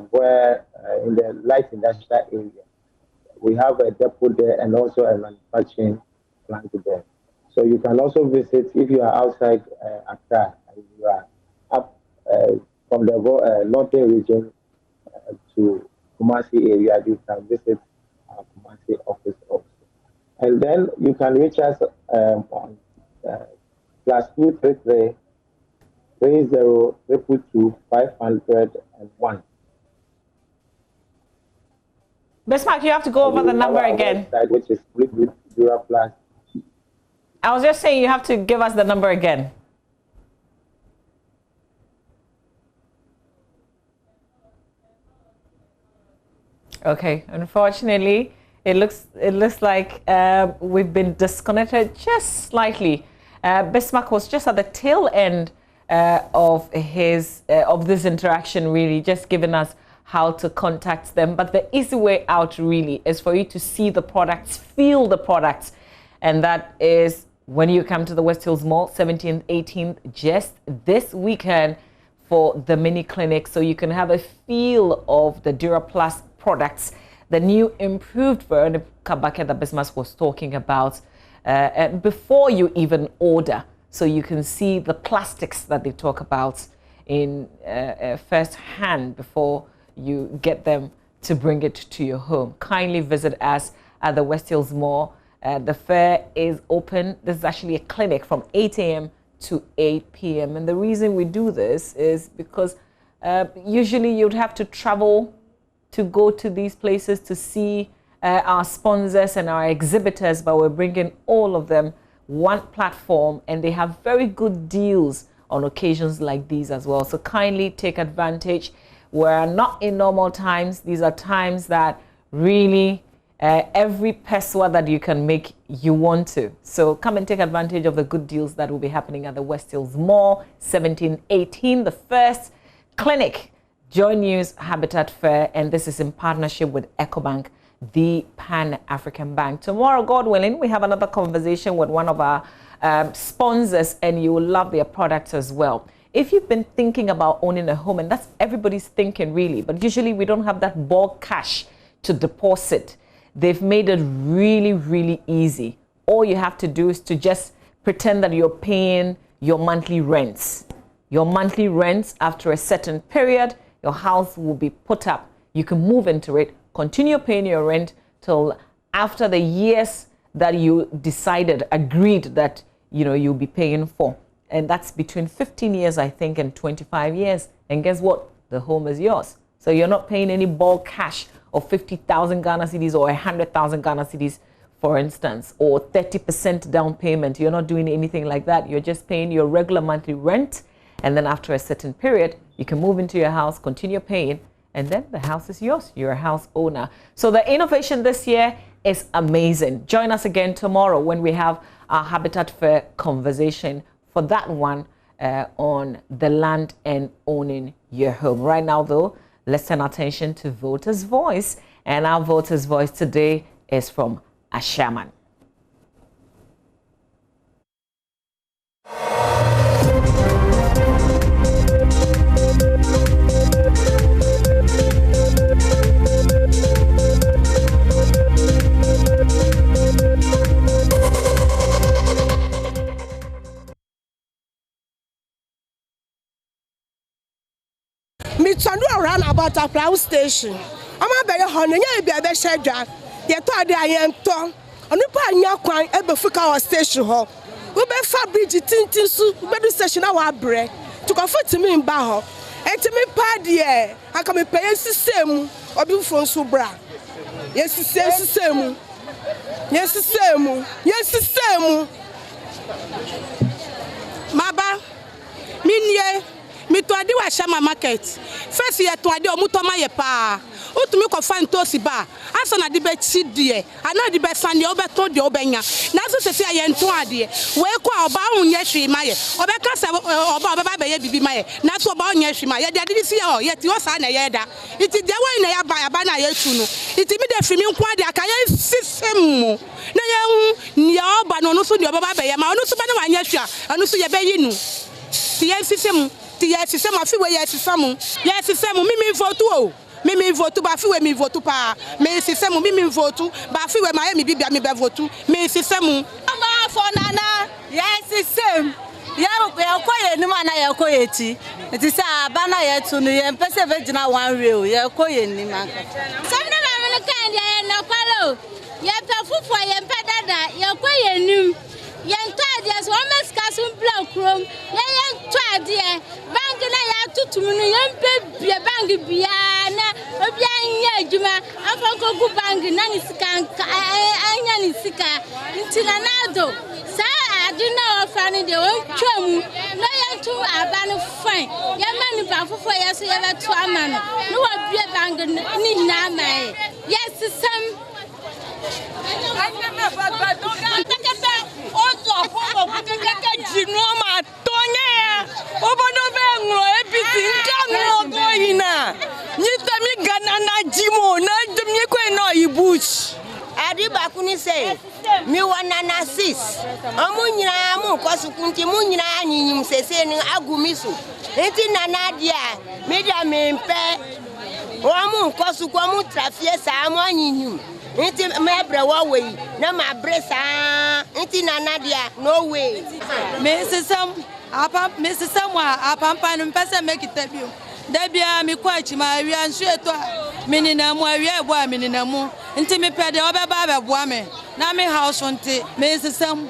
where in the light industrial area. We have a depot there and also a manufacturing plant there. So you can also visit if you are outside Accra and you are up from the northern region to Kumasi area, you can visit our Kumasi office also. And then you can reach us on +233 30 501. Bismarck, you have to go over the number again. Website, which is Duraplast. I was just saying you have to give us the number again. Okay, unfortunately, it looks like we've been disconnected just slightly. Bismarck was just at the tail end of this interaction, really, just giving us how to contact them. But the easy way out really is for you to see the products, feel the products. And that is when you come to the West Hills Mall, 17th, 18th, just this weekend for the mini clinic. So you can have a feel of the Duraplast products, the new improved version that Bismarck was talking about before you even order. So you can see the plastics that they talk about in first hand before you get them to bring it to your home. Kindly visit us at the West Hills Mall. The fair is open. This is actually a clinic from 8 a.m. to 8 p.m. And the reason we do this is because usually you'd have to travel to go to these places to see our sponsors and our exhibitors, but we're bringing all of them one platform, and they have very good deals on occasions like these as well. So kindly take advantage. We're not in normal times. These are times that really every pesewa that you can make, you want to. So come and take advantage of the good deals that will be happening at the West Hills Mall, 1718, the first clinic, Joy News Habitat Fair, and this is in partnership with EcoBank, the Pan-African Bank. Tomorrow, God willing, we have another conversation with one of our sponsors, and you will love their products as well. If you've been thinking about owning a home, and that's everybody's thinking really, but usually we don't have that bulk cash to deposit. They've made it really, really easy. All you have to do is to just pretend that you're paying your monthly rents. Your monthly rents, after a certain period, your house will be put up. You can move into it, continue paying your rent till after the years that you decided, agreed that you'll be paying for. And that's between 15 years, I think, and 25 years. And guess what? The home is yours. So you're not paying any bulk cash of 50,000 Ghana cedis or 100,000 Ghana cedis, for instance, or 30% down payment. You're not doing anything like that. You're just paying your regular monthly rent. And then after a certain period, you can move into your house, continue paying, and then the house is yours. You're a house owner. So the innovation this year is amazing. Join us again tomorrow when we have our Habitat Fair conversation for that one on the land and owning your home. Right now, though, let's turn attention to Voters' Voice. And our Voters' Voice today is from Ashaman. Me trying to run about a plow station. I'm a better honey, you be a better shedder. Yet I am tongue. On the pioneer quine, ever for our station hall. We be fabric tintin soup, better session our bread. To comfort to me in Baho. And to me, paddy, I can be paying the same or be from Subra. Yes, the same. Yes, the same. Yes, the same. Maba, Minye. Me to adi wa shama market. First year to adi omutoma ye pa. utumi ko fan tosi ba asa na de be ti de ana de be san de obeto de obenya na so se aye nto ade we ko oba onye hwe maye obeka se oba obeba be ye bibi maye na so oba onye hwe maye de ade si ye o ye ti o sa na ye da iti de we na ya ba na ye tu no iti mi de fimi nko ade aka ye sisem na ye hu ya oba no so de obeba be ye ma no so ba na wa nye hwe a no so ye be yi nu ti ye sisem afi we ye sisem mi vote o mi vote ba fi we mi vote pa me sisem mi vote ba fi we ma ye mi bibia mi be vote me sisem ama for nana yes sisem ya ko ye ni ma na ye ko ye ti sa ba na ye tu ni ye pese vegina one real ye ko ye ni ma some na ma kan ye na kwalo ye pe fufu ye pe dada ye ko ye nim yento ade so ma ska so bla krom ye yento ade bank na ya tutum no ye mpe bia bank bia na obia nya adwuma afa ko bank na ni sika anya ni sika ntina nado sa aduna ofa ni de won twam na yento aba no fine ye ma ni ba fofo ye so ye beto ama no wa bia bank ni na mai yes some Bakuni say, me one nana sis. Amunya mu kwasukunti munyina anyinyim sese ni agumisu. Enti nana dia, me dia me mpe. Omu kwasukwa mu trafie sa amu anyinyim. Enti me bre wo we na ma bre sa. Enti nana dia no way. Me sesam wa apampa no mpese make it tabio. Debia mi kwachi ma wi ansu eto menina mu awi ebo a menina mu nti me pede obeba beboa me na me house nti me sesam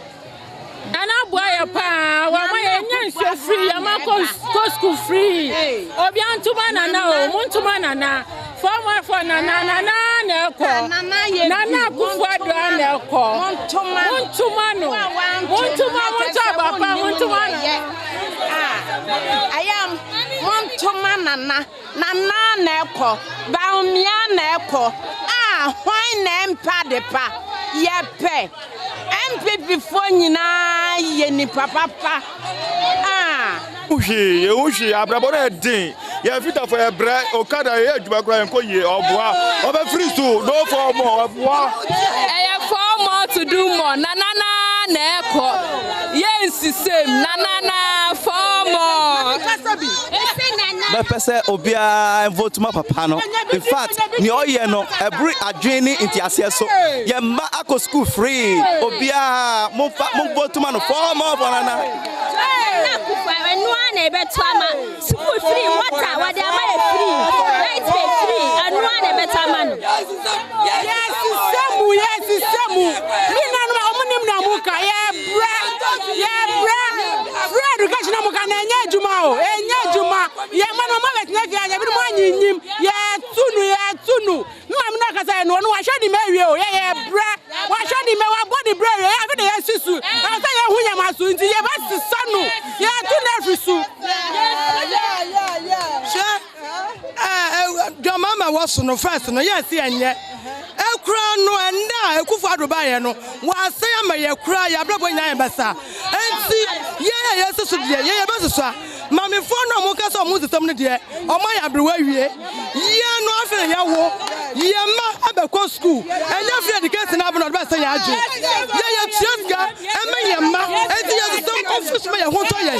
ana boa ya pa wa ma ye nyanso free ya ma ko school free obi antuma nana o muntuma nana former for nana na eko nana kufu ado na eko muntuma no muntuma papa muntuma I am muntuma nana na eko baumia na eko why na empa de pa ye pe MP before nyina ye ni papa uhi abrabore din ye fita for ebre okada ye aduma kura enko ye oboa obe free so no for more oboa for more to do more nana na eko yes same nana for more but pese obia vote ma papa no in fact ni oye no every adwini into aseso ye ma ako school free obia mo vote ma no for more nana na kufa enu na ebeto ama school free water wa dey ama free light free enu na ebeto ama no yes semu mi na no omunim na muka ye bra free education na muka na enya adwuma ye ma no ma betina via ye bi mo anyinyim ye tunu mam na kasa no wa hwadi me wie o ye bra wa hwadi me wa body bra ye abi de ye sisu asa ye hunya maso nti ye ba sisanu ye tunu afisu your mama was no first no yes enye ekura no enda ekufu adoba ye no wa say ama ye kura ya brabo nya ye besa enti ye sisu de ye besusu a mami fo no mo kasa mo sisem ne de o ma ya brewa wie ye no afere ye wo ye ma abekọ school enya free education na abno be say ya aju ye tiaga ema ye ma enti ye sisem office ma ye ho to ye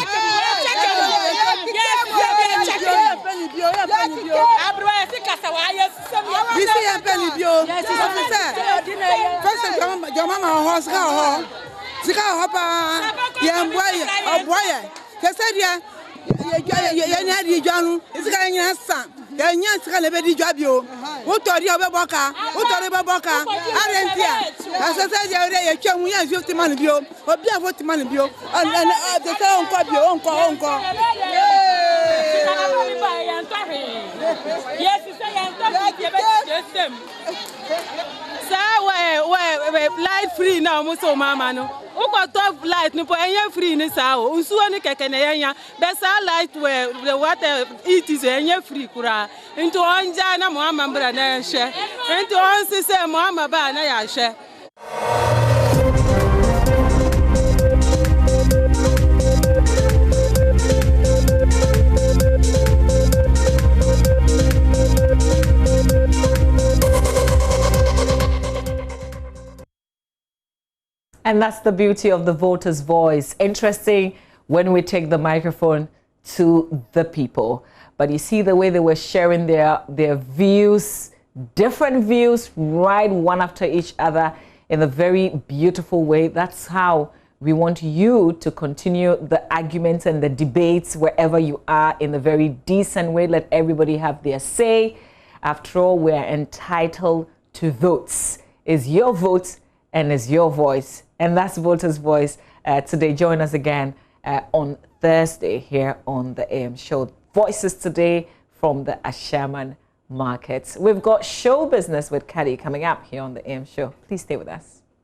light free now muso mama no. Uko top light no po enye free ni sao. Unsuo ni keke na yenya. Besa light the water it is enye free kura. Into onja na Muhammad mbra na she. Into onsi se Muhammad ba na ya she. And that's the beauty of the voter's voice. Interesting when we take the microphone to the people. But you see the way they were sharing their views, different views, right one after each other in a very beautiful way. That's how we want you to continue the arguments and the debates wherever you are in a very decent way. Let everybody have their say. After all, we're entitled to votes. It's your vote and it's your voice. And that's Voters' Voice today. Join us again on Thursday here on the AM Show. Voices today from the Ashaman markets. We've got show business with Caddy coming up here on the AM Show. Please stay with us.